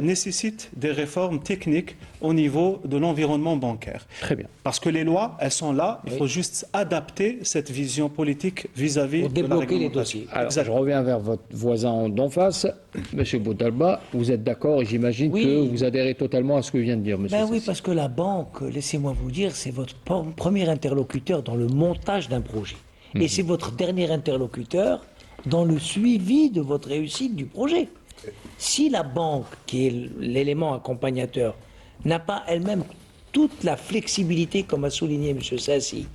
nécessitent des réformes techniques au niveau de l'environnement bancaire. Très bien. Parce que les lois, elles sont là, il faut juste adapter cette vision politique vis-à-vis Pour de la débloquer les réglementation. dossiers. Alors, je reviens vers votre voisin d'en face, Monsieur Boutalba. Vous êtes d'accord et j'imagine Oui. que vous adhérez totalement à ce que vient de dire Monsieur. Ben oui, Sassi. parce que la banque, laissez-moi vous dire, c'est votre premier interlocuteur dans le montage d'un projet. Et c'est votre dernier interlocuteur dans le suivi de votre réussite du projet. Si la banque, qui est l'élément accompagnateur, n'a pas elle-même toute la flexibilité, comme a souligné M. Sassi,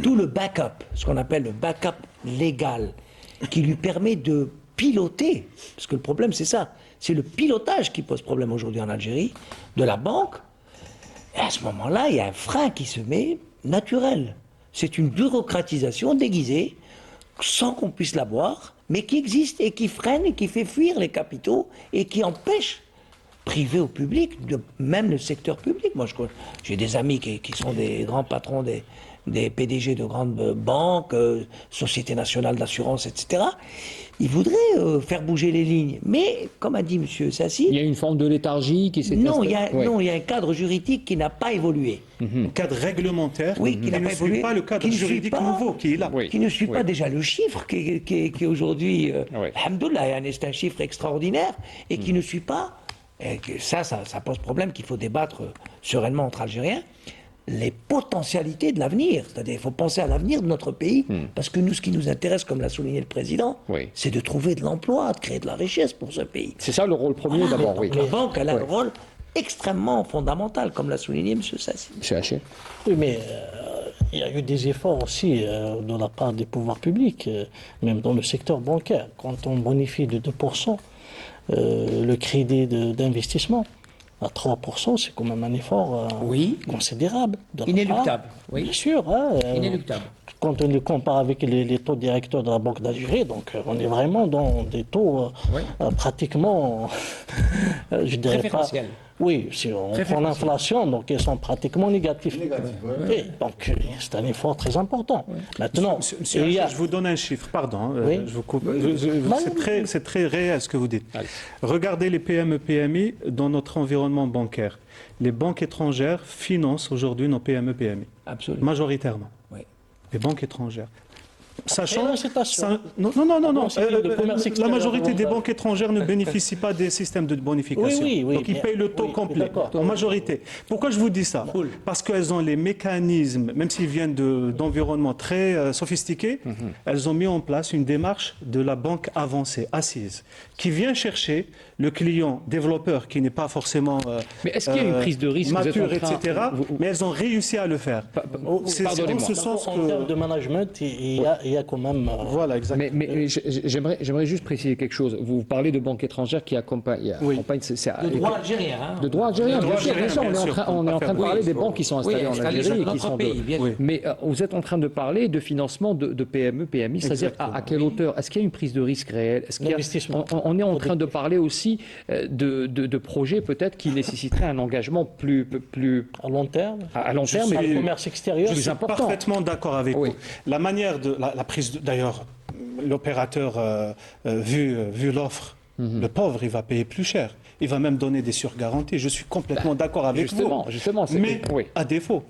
tout le backup, ce qu'on appelle le backup légal, qui lui permet de piloter, parce que le problème c'est ça, c'est le pilotage qui pose problème aujourd'hui en Algérie, de la banque, et à ce moment-là, il y a un frein qui se met naturel. C'est une bureaucratisation déguisée, sans qu'on puisse la voir, mais qui existe et qui freine et qui fait fuir les capitaux et qui empêche, privé ou public, même le secteur public. Moi, j'ai des amis qui sont des grands patrons des PDG de grandes banques, Société nationale d'assurance, etc. Ils voudraient faire bouger les lignes. Mais, comme a dit M. Sassi, Il y a une forme de léthargie qui s'est non, installée. il y a un cadre juridique qui n'a pas évolué. Un cadre réglementaire Oui, qui n'a ne pas suit évolué, pas le cadre qui ne suit juridique pas- nouveau qui est là. Oui. Qui ne suit Oui. pas déjà le chiffre qui est aujourd'hui, Oui. alhamdoulilah, c'est un chiffre extraordinaire, et qui ne suit pas, et que ça pose problème qu'il faut débattre sereinement entre Algériens, les potentialités de l'avenir. C'est-à-dire, il faut penser à l'avenir de notre pays, parce que nous, ce qui nous intéresse, comme l'a souligné le président, Oui. c'est de trouver de l'emploi, de créer de la richesse pour ce pays. C'est ça le rôle premier d'abord, oui. Donc, la banque, elle a un rôle extrêmement fondamental, comme l'a souligné M. Sassi. Monsieur Haché. Oui, mais il y a eu des efforts aussi de la part des pouvoirs publics, même dans le secteur bancaire. Quand on bonifie de 2% le crédit d'investissement, à 3%, c'est quand même un effort Oui. considérable. de la Inéluctable, part. oui. Bien sûr. Inéluctable. Quand on le compare avec les taux directeurs de la Banque d'Algérie, donc on est vraiment dans des taux pratiquement, je dirais pas... Préférentiels. Oui, si on prend l'inflation, donc ils sont pratiquement négatifs. Et donc c'est un effort très important. Maintenant, Monsieur il y a... Haché, je vous donne un chiffre, pardon, Oui. je vous coupe. Non, C'est très réel ce que vous dites. Regardez les PME, PMI dans notre environnement bancaire. Les banques étrangères financent aujourd'hui nos PME, PMI, Absolument. majoritairement. Oui. Les banques étrangères. Sachant, l'incitation. non. système de commerce La extérieur majorité des réglementaire. banques étrangères ne bénéficient pas des systèmes de bonification. Oui, Donc ils payent le taux oui, complet, d'accord. en majorité. Pourquoi je vous dis ça? Parce qu'elles ont les mécanismes, même s'ils viennent d'environnements très sophistiqués, elles ont mis en place une démarche de la banque avancée, assise, qui vient chercher le client développeur qui n'est pas forcément Mais est-ce qu'il y a une prise de risque? Vous êtes mature, en train- etc. Mais elles ont réussi à le faire. C'est pardonnez-moi. dans ce sens En termes que... de management, il y a quand même... Voilà, exactement. Mais j'aimerais juste préciser quelque chose. Vous parlez de banques étrangères qui accompagnent... Oui. c'est- Le droit algérien. Hein. de droit algérien, De droit bien sûr, bien sûr. algérien, On est en bien train, sûr, on est en train de oui, parler des banques qui sont installées en installées Algérie et dans qui notre sont pays, bien sûr. Oui. Mais vous êtes en train de parler de financement de PME, PMI, c'est-à-dire Exactement. à quelle hauteur? Est-ce qu'il y a une prise de risque réelle? Est-ce qu'il y a- L'investissement. on est en train de parler aussi de projets peut-être qui nécessiteraient un engagement plus À long terme, à long terme, le mais commerce extérieur, plus Je suis important. parfaitement d'accord avec Oui. vous. La manière de la prise, d'ailleurs, l'opérateur vu l'offre, le pauvre, il va payer plus cher. Il va même donner des surgaranties. Je suis complètement d'accord avec justement, vous. justement, c'est- Mais oui. à défaut.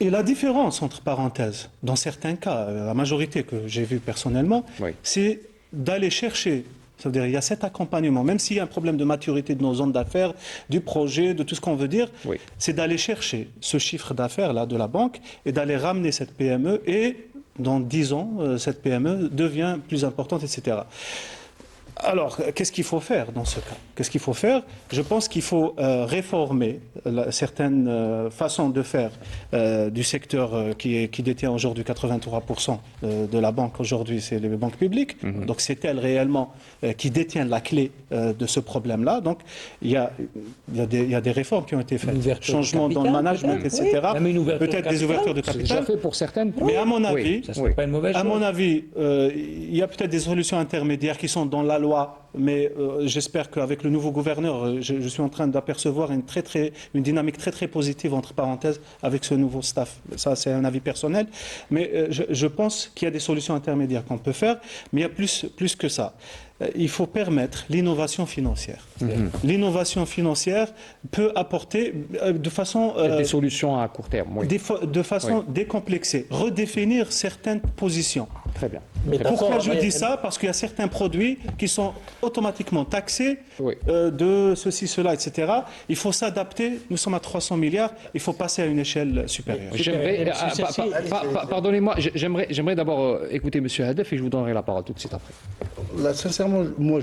Et la différence, entre parenthèses, dans certains cas, la majorité que j'ai vue personnellement, Oui. c'est d'aller chercher. Ça veut dire il y a cet accompagnement, même s'il y a un problème de maturité de nos zones d'affaires, du projet, de tout ce qu'on veut dire, Oui. c'est d'aller chercher ce chiffre d'affaires-là de la banque et d'aller ramener cette PME et dans 10 ans, cette PME devient plus importante, etc. Alors, qu'est-ce qu'il faut faire dans ce cas? Qu'est-ce qu'il faut faire? Je pense qu'il faut réformer certaines façons de faire du secteur qui détient aujourd'hui 83% de la banque. Aujourd'hui, c'est les banques publiques. Donc, c'est elles réellement qui détiennent la clé de ce problème-là. Donc, il y a des réformes qui ont été faites. Changement dans le management, etc. Peut-être des ouvertures de C'est capital. déjà fait pour certaines. Mais à mon avis, Ça serait pas une mauvaise chose. à mon avis, il y a peut-être des solutions intermédiaires qui sont dans la loi, mais j'espère qu'avec le nouveau gouverneur, je suis en train d'apercevoir une dynamique très très positive, entre parenthèses, avec ce nouveau staff. Ça, c'est un avis personnel. Mais je pense qu'il y a des solutions intermédiaires qu'on peut faire, mais il y a plus que ça. Il faut permettre l'innovation financière. L'innovation financière peut apporter de façon... Des solutions à court terme, oui. de façon décomplexée, redéfinir certaines positions. Très bien. Mais Pourquoi d'accord, je mais- dis ça? Parce qu'il y a certains produits qui sont automatiquement taxés Oui. de ceci, cela, etc. Il faut s'adapter. Nous sommes à 300 milliards. Il faut passer à une échelle supérieure. J'aimerais, Monsieur pardonnez-moi, j'aimerais d'abord écouter M. Hadef et je vous donnerai la parole tout de suite après. Là, sincèrement, moi,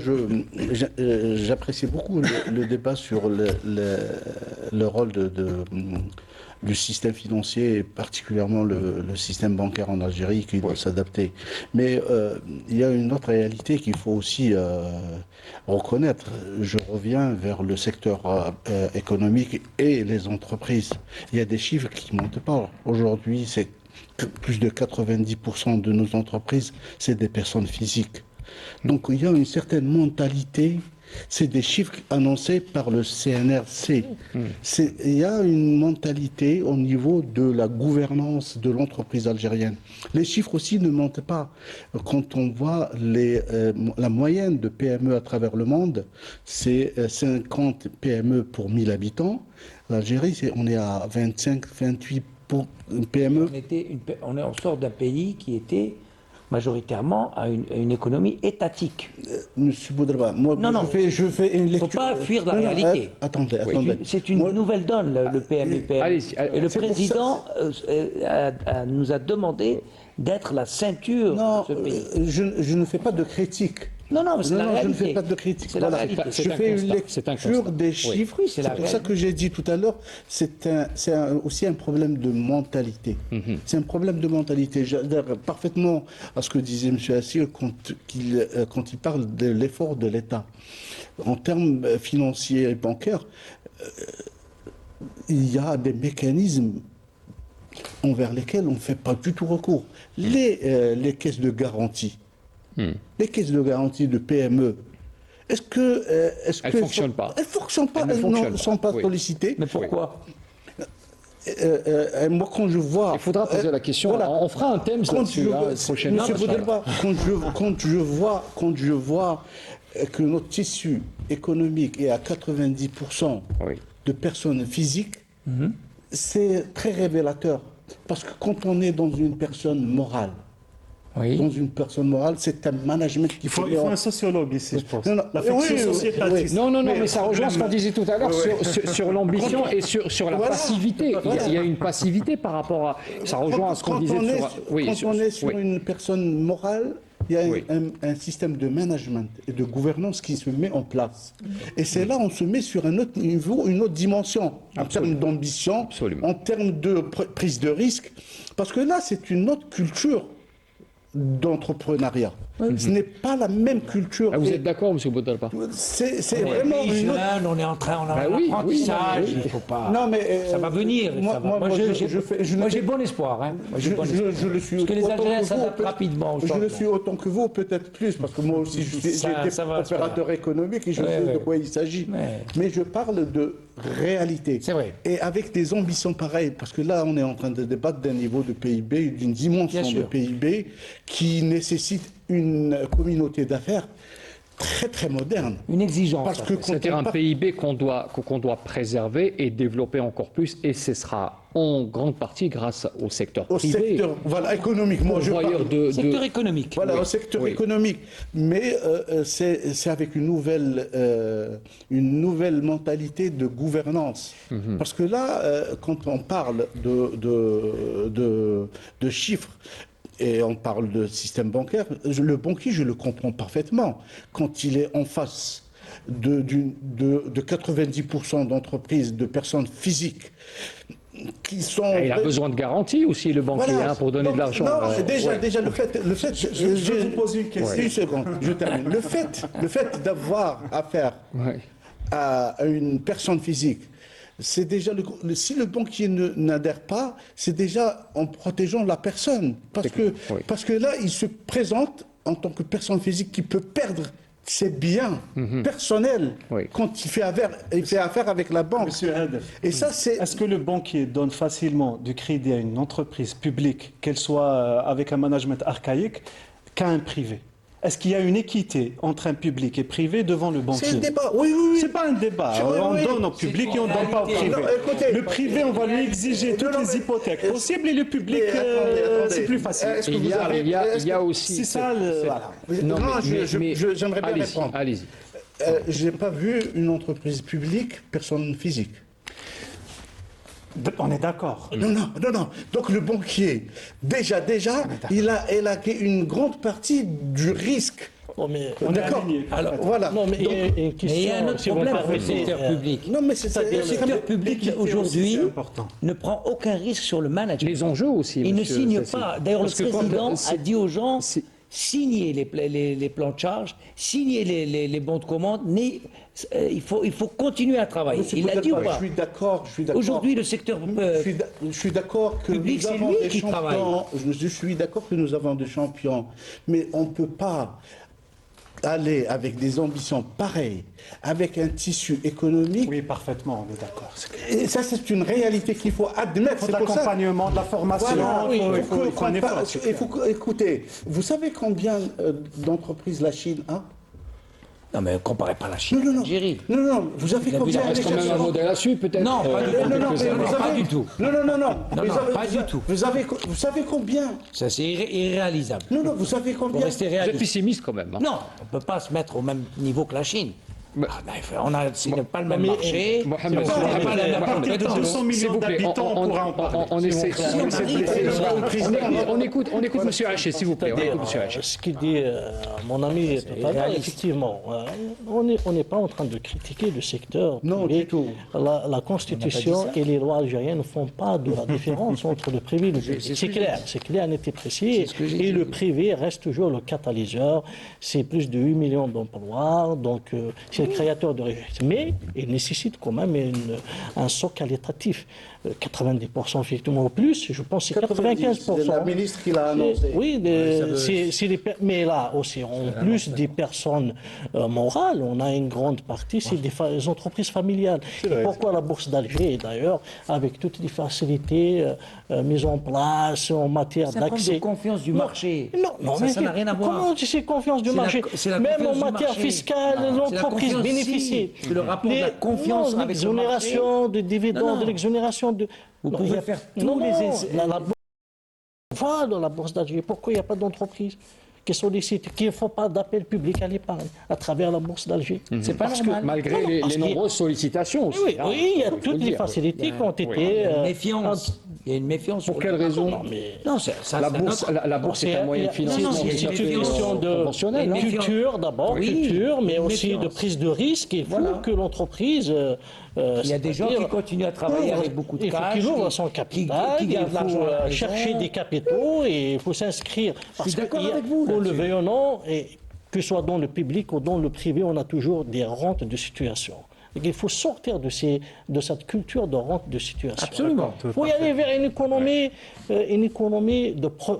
j'apprécie beaucoup le débat sur le rôle du système financier, et particulièrement le système bancaire en Algérie, qui doit s'adapter. Mais il y a une autre réalité qu'il faut aussi reconnaître. Je reviens vers le secteur économique et les entreprises. Il y a des chiffres qui ne montent pas. Aujourd'hui, c'est plus de 90% de nos entreprises, c'est des personnes physiques. Donc il y a une certaine mentalité, c'est des chiffres annoncés par le CNRC. Il y a une mentalité au niveau de la gouvernance de l'entreprise algérienne. Les chiffres aussi ne mentent pas. Quand on voit la moyenne de PME à travers le monde, c'est 50 PME pour 1000 habitants. L'Algérie, on est à 25, 28 pour une PME. On sort d'un pays qui était majoritairement à une économie étatique. Monsieur Boudraba, moi, Non, je fais une lecture. faut pas fuir la Non, réalité. Attendez. C'est une nouvelle donne, le PME. Allez-y, Et le c'est pour président nous a demandé d'être la ceinture Non, de ce pays. je ne fais pas de critique. Non, mais c'est la Je ne réalité. fais pas de critique. C'est la Voilà. réalité. C'est Je un fais constat. une C'est un lecture constat. des chiffres. Oui, c'est c'est la pour ça que j'ai dit tout à l'heure, c'est aussi un problème de mentalité. C'est un problème de mentalité. J'adhère parfaitement à ce que disait M. Assir quand il parle de l'effort de l'État. En termes financiers et bancaires, il y a des mécanismes envers lesquels on ne fait pas du tout recours. Les caisses de garantie. Les caisses de garantie de PME, est-ce que Elles ne fonctionnent pas. Elles ne fonctionnent pas, Elles ne elles fonctionnent ne sont pas pas. sollicitées. Mais pourquoi Moi, quand je vois... Il faudra poser la question. Voilà. On fera un thème Quand là-dessus je- prochainement. Monsieur Boudelba, quand je vois que notre tissu économique est à 90% Oui. de personnes physiques, c'est très révélateur. Parce que quand on est dans une personne morale, Oui. c'est un management qu'il Il faut un sociologue ici, je pense. Non, non. La fiction Oui, sociétatiste. Non, mais ça rejoint ce qu'on disait tout à l'heure sur l'ambition et sur la Voilà. passivité. Il y a une passivité par rapport à... Ça rejoint à ce qu'on disait on est, sur... Oui, quand on est sur oui. une personne morale, il y a Oui. un système de management et de gouvernance qui se met en place. Et c'est là on se met sur un autre niveau, une autre dimension, en termes d'ambition, Absolument. en termes de prise de risque. Parce que là, c'est une autre culture d'entrepreneuriat. Ce n'est pas la même culture. Ah, vous Et êtes d'accord, M. Boudelpa? c'est vraiment une autre... On est en train, on a Bah un oui, apprentissage, oui, il faut pas... Non, mais, ça va venir. moi- ça va. moi, Moi, moi, j'ai je ne j'ai fais- bon espoir. Hein. Moi, j'ai bon espoir. Je le suis Parce que les autant Algériens que vous, s'adaptent peut-être. rapidement au Je le changement. suis autant que vous, peut-être plus, parce que moi aussi, j'ai été ça va, c'est opérateur économique et je sais ouais. de quoi il s'agit. Ouais. Mais je parle de réalité. C'est vrai. Et avec des ambitions pareilles, parce que là, on est en train de débattre d'un niveau de PIB, d'une dimension Bien de sûr. PIB qui nécessite une communauté d'affaires très, très moderne. Une exigence. Parce que quand C'est-à-dire on un parle- PIB qu'on doit préserver et développer encore plus, et ce sera en grande partie grâce au secteur au privé. secteur voilà, économique, moi je Pourvoyeur parle secteur économique. Voilà, au secteur oui. économique. Mais c'est avec une nouvelle mentalité de gouvernance. Parce que là, quand on parle de chiffres, et on parle de système bancaire, le banquier, je le comprends parfaitement. Quand il est en face de 90% d'entreprises, de personnes physiques qui sont... Il a besoin de garanties aussi, le banquier, Voilà. pour donner de l'argent. Non, déjà le fait Je vais vous poser une question. Une seconde, je termine. Le fait d'avoir affaire Ouais. à une personne physique, c'est déjà si le banquier n'adhère pas, c'est déjà en protégeant la personne, parce que là, il se présente en tant que personne physique qui peut perdre ses biens personnels quand il fait affaire avec la banque. Monsieur Hadef, Et ça, c'est... est-ce que le banquier donne facilement du crédit à une entreprise publique, qu'elle soit avec un management archaïque, qu'à un privé? Est-ce qu'il y a une équité entre un public et privé devant le banquier? C'est un débat, oui. C'est pas un débat. On donne au public et on ne donne pas au privé. Non, écoutez, le privé, on va lui exiger toutes les hypothèques possibles et le public, attendez. c'est plus facile. Est-ce que Il y a aussi... C'est ça, voilà. Non, mais- j'aimerais bien allez-y, répondre. allez-y. Je n'ai pas vu une entreprise publique, personne physique. On est d'accord. Non. Donc le banquier, déjà, il a une grande partie du risque. Oh, mais, On est D'accord. aligné. Alors, voilà. non, mais il y a une question. Mais il y a un autre si vous problème me pour le permettez, secteur public. Non, mais c'est Le secteur public L'équité aujourd'hui aussi, c'est important. ne prend aucun risque sur le management. Les enjeux aussi, Il ne monsieur signe Sassi. pas. D'ailleurs, le Parce que quand- président a dit aux gens c'est- signez les plans de charge, signez les bons de commande, il faut continuer à travailler. Monsieur Il l'a dit ou Boudelpa, pas? Je suis d'accord. Aujourd'hui, le secteur Je suis d'accord que public, nous c'est avons lui des qui champions. travaille. Je suis d'accord que nous avons des champions, mais on ne peut pas aller avec des ambitions pareilles, avec un tissu économique. Oui, parfaitement, on est d'accord. Et ça, c'est une réalité qu'il faut admettre. Il faut de C'est pour ça- l'accompagnement, de la formation. Voilà, il faut un effort. il faut écoutez, vous savez combien d'entreprises la Chine a? Non, mais comparez pas la Chine Non. à l'Algérie. Non, vous savez Il a vu combien la C'est quand même un modèle à suivre, peut-être. Non, pas du tout. Non, mais quelques vous années. avez- Pas du tout. Non. pas du tout. Vous savez combien? Ça, c'est irréalisable. Non, vous savez Faut combien? rester Vous êtes réaliste. pessimiste quand même. Hein. Non, on ne peut pas se mettre au même niveau que la Chine. Mais- Ce n'est pas le même marché. Mohamed, c'est pas la même à partir de compétence. 200 s'il millions vous plaît, d'habitants, on pourra en parler. on essaie de on écoute M. Haché, s'il vous plaît. On écoute M. Haché. Ce qu'il dit mon ami tout à l'heure, réaliste. effectivement, on n'est pas en train de critiquer le secteur. Non, privé. du tout. La Constitution et les lois algériennes ne font pas de la différence entre le privé et le public. C'est clair, net et précis. Et le privé reste toujours le catalyseur. C'est plus de 8 millions d'emplois, donc c'est le créateur de richesse. Mais il nécessite quand même un saut qualitatif. 90% effectivement au plus, je pense que c'est 95%. C'est la ministre qui l'a annoncé. Oui, mais là aussi, en plus des personnes morales, on a une grande partie, c'est des entreprises familiales. Et pourquoi la Bourse d'Alger, d'ailleurs, avec toutes les facilités mises en place en matière C'est un problème d'accès. de confiance du marché. Non, Ça n'a rien à voir. Comment tu sais confiance du C'est la- marché c'est la Même en confiance du matière marché. fiscale, C'est la l'entreprise confiance, bénéficie. si. C'est le rapport de la confiance avec le l'exonération de dividendes, Non. l'exonération de... Vous Non, pouvez il y a- faire non, tous les... la bourse- va dans la bourse d'Alger. Pourquoi il n'y a pas d'entreprise qui sollicite, qui ne font pas d'appel public à l'épargne à travers la bourse d'Alger? C'est pas Parce que normal. malgré les parce qu'il- nombreuses sollicitations aussi. Oui, hein, oui, il y a faut toutes le les dire. facilités qui ont été... Il y a une méfiance. Il y a une méfiance. Pour sur quelle le- raison Non, mais... Non, ça, La c'est bourse, notre- la bourse est un moyen de financement non, qui c'est est une question de conventionnel. une hein. méfiance. Culture d'abord, Oui, culture, mais une aussi de méfiance. prise de risque. Il faut Voilà. que l'entreprise... Il y a des gens qui continuent à travailler avec beaucoup de il faut cash. qu'il ouvre qui- son capital, qui il gardent faut l'argent à la maison. chercher des capitaux et il faut s'inscrire. Parce d'accord qu'il y a- avec vous qu'on le là-dessus. veuille ou non, et que ce soit dans le public ou dans le privé, on a toujours des rentes de situation. Et il faut sortir de cette culture de rente de situation. Absolument. Il faut y aller vers une économie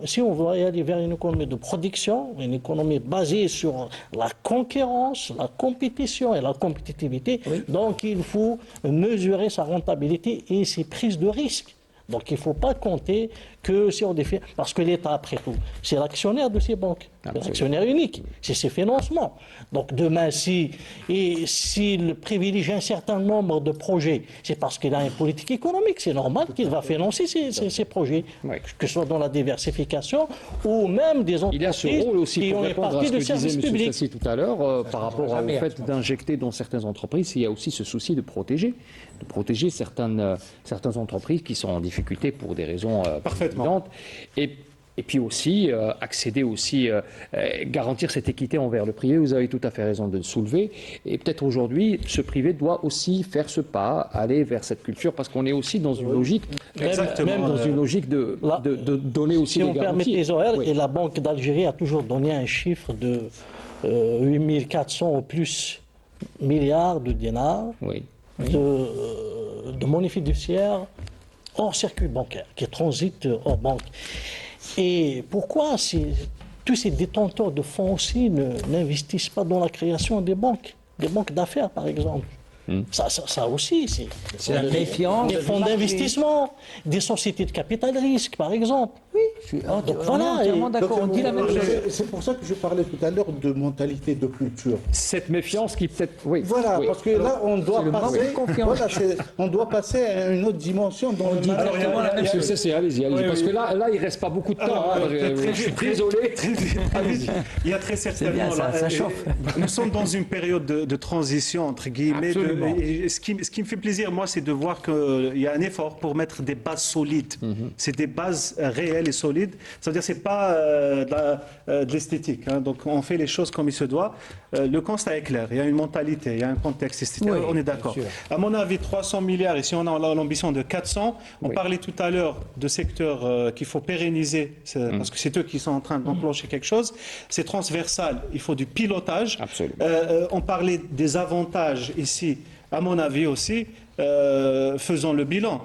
si on veut y aller vers une économie de production, une économie basée sur la concurrence, la compétition et la compétitivité, donc il faut mesurer sa rentabilité et ses prises de risque. Donc il ne faut pas compter que sur des faits, parce que l'État, après tout, c'est l'actionnaire de ces banques, l'actionnaire unique, c'est ses financements. Donc demain, s'il privilégie un certain nombre de projets, c'est parce qu'il a une politique économique, c'est normal qu'il va financer ces projets, Oui. que ce soit dans la diversification ou même des Il y a entreprises ce rôle aussi qui pour ont une répondre à partie ce de que disait service M. public. Sassi tout à l'heure par rapport au jamais, fait d'injecter dans certaines entreprises. Il y a aussi ce souci de protéger certaines entreprises qui sont en difficulté pour des raisons Parfaitement. évidentes. Et Et puis aussi, accéder aussi, garantir cette équité envers le privé. Vous avez tout à fait raison de le soulever. Et peut-être aujourd'hui, ce privé doit aussi faire ce pas, aller vers cette culture, parce qu'on est aussi dans une logique, Exactement. même dans une logique de donner aussi Si des on permet garanties. les horaires, Oui. et la Banque d'Algérie a toujours donné un chiffre de 8400 ou plus milliards de dinars Oui. de monnaie fiduciaire hors circuit bancaire, qui transite hors banque. Et pourquoi tous ces détenteurs de fonds aussi n'investissent pas dans la création des banques d'affaires par exemple? Ça aussi, C'est la méfiance. des fonds d'investissement, des sociétés de capital risque par exemple. Oui, je suis voilà, entièrement et- d'accord. On dit la même chose. C'est pour ça que je parlais tout à l'heure de mentalité de culture. Cette méfiance qui peut-être... Oui. Voilà, Oui. parce que là, on doit c'est le manque passer, de confiance. voilà, on doit passer à une autre dimension dans le dit management. exactement la même chose. Allez-y, Oui, parce oui. que là, il ne reste pas beaucoup de temps. Alors, je suis désolé. Allez-y. Il y a très certainement. bien, ça là, chauffe. Nous sommes dans une période de transition, entre guillemets. Absolument. Et ce qui me fait plaisir, moi, c'est de voir qu'il y a un effort pour mettre des bases solides. C'est des bases réelles et solides. Ça veut dire que ce n'est pas de l'esthétique. Hein. Donc, on fait les choses comme il se doit. Le constat est clair. Il y a une mentalité, il y a un contexte, etc. Oui, on est bien d'accord. sûr. À mon avis, 300 milliards, et si on a l'ambition de 400, on Oui. parlait tout à l'heure de secteurs qu'il faut pérenniser, parce que c'est eux qui sont en train d'enclencher quelque chose. C'est transversal, il faut du pilotage. Absolument. On parlait des avantages ici, à mon avis aussi, faisons le bilan.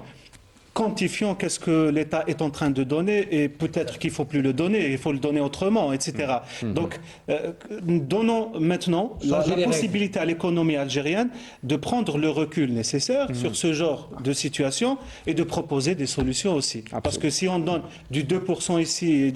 Quantifions qu'est-ce que l'État est en train de donner et peut-être qu'il ne faut plus le donner, il faut le donner autrement, etc. Donc, donnons maintenant la Changer les possibilité à l'économie algérienne de prendre le recul nécessaire sur ce genre de situation et de proposer des solutions aussi. Parce que si on donne du 2% ici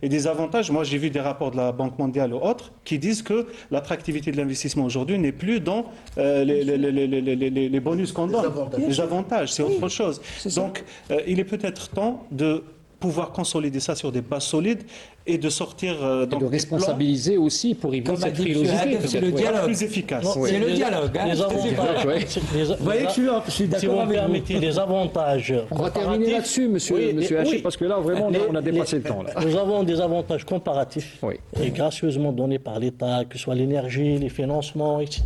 et des avantages, moi j'ai vu des rapports de la Banque mondiale ou autres qui disent que l'attractivité de l'investissement aujourd'hui n'est plus dans les bonus qu'on donne. Les avantages, c'est autre chose. Donc, il est peut-être temps de pouvoir consolider ça sur des bases solides et de sortir Et donc, de des responsabiliser aussi pour éviter Comme a cette dit M. frilosité. Hadef, c'est peut-être, le oui. dialogue. plus efficaces. Non, C'est le dialogue, hein. Les avantages. Ouais. Vous voyez que je suis d'accord Si vous avec me vous. permettez, les avantages. On va terminer là-dessus, monsieur Hachi, oui. parce que là, vraiment, on a dépassé le temps. Là. Nous avons des avantages comparatifs Oui. et gracieusement donnés par l'État, que ce soit l'énergie, les financements, etc.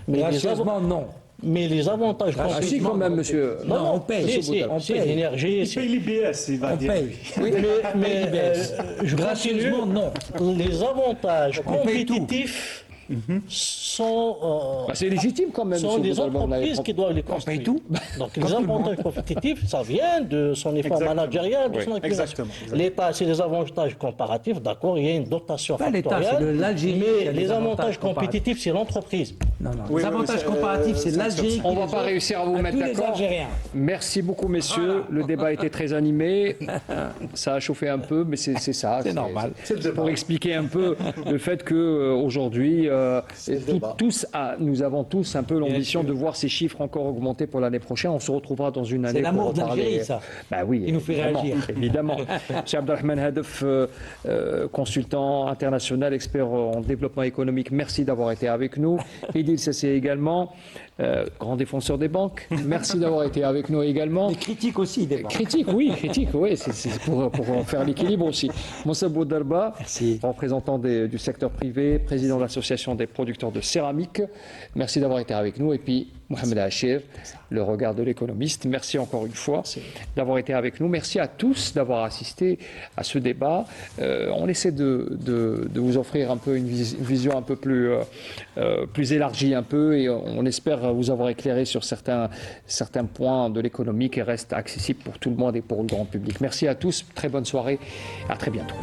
Mais Gracieusement, non. mais les avantages Ah si, quand même, monsieur. Non, on paye. Si, si, On si, paye. l'énergie, Il c'est- paye l'IBS, il va On dire. paye. Oui, mais je gracieusement, non. les avantages On paye tout. compétitifs sont, Bah, c'est légitime quand même, sont monsieur des Boudalba, on avait entreprises qui doivent les On paye construire. tout. Donc les avantages compétitifs, ça vient de son effort Exactement. managérial, de Oui, son accumulation. exactement. L'État, c'est des avantages comparatifs, d'accord, il y a une dotation Pas l'État, factorielle, c'est l'Algérie qui mais a des les avantages avantages comparatifs. compétitifs, c'est l'entreprise. Non, non. Oui, Les oui, avantages c'est, comparatifs, c'est c'est l'Algérie. On ne va pas réussir à vous mettre tous les d'accord. Algériens. Merci beaucoup, messieurs. Le débat était très animé. Ça a chauffé un peu, mais c'est ça. C'est normal. C'est pour expliquer un peu le fait que aujourd'hui, nous avons tous un peu l'ambition de voir ces chiffres encore augmenter pour l'année prochaine. On se retrouvera dans une année l'amour pour reparler. d'Algérie, ça. Bah oui, Il nous fait évidemment, réagir. évidemment. Monsieur Abdelrahman Hadef, consultant international, expert en développement économique, merci d'avoir été avec nous. Idil Sessi également, grand défenseur des banques. Merci d'avoir été avec nous également. Mais critique aussi, des banques. Critique, oui, c'est pour faire l'équilibre aussi. Moussa Boudalba, Merci. représentant du secteur privé, président de l'association des producteurs de céramique. Merci d'avoir été avec nous. Et puis, Mohamed Hachir, le regard de l'économiste. Merci encore une fois d'avoir été avec nous. Merci à tous d'avoir assisté à ce débat. On essaie de vous offrir un peu une vision un peu plus élargie un peu, et on espère vous avoir éclairé sur certains points de l'économie qui restent accessibles pour tout le monde et pour le grand public. Merci à tous, très bonne soirée, à très bientôt.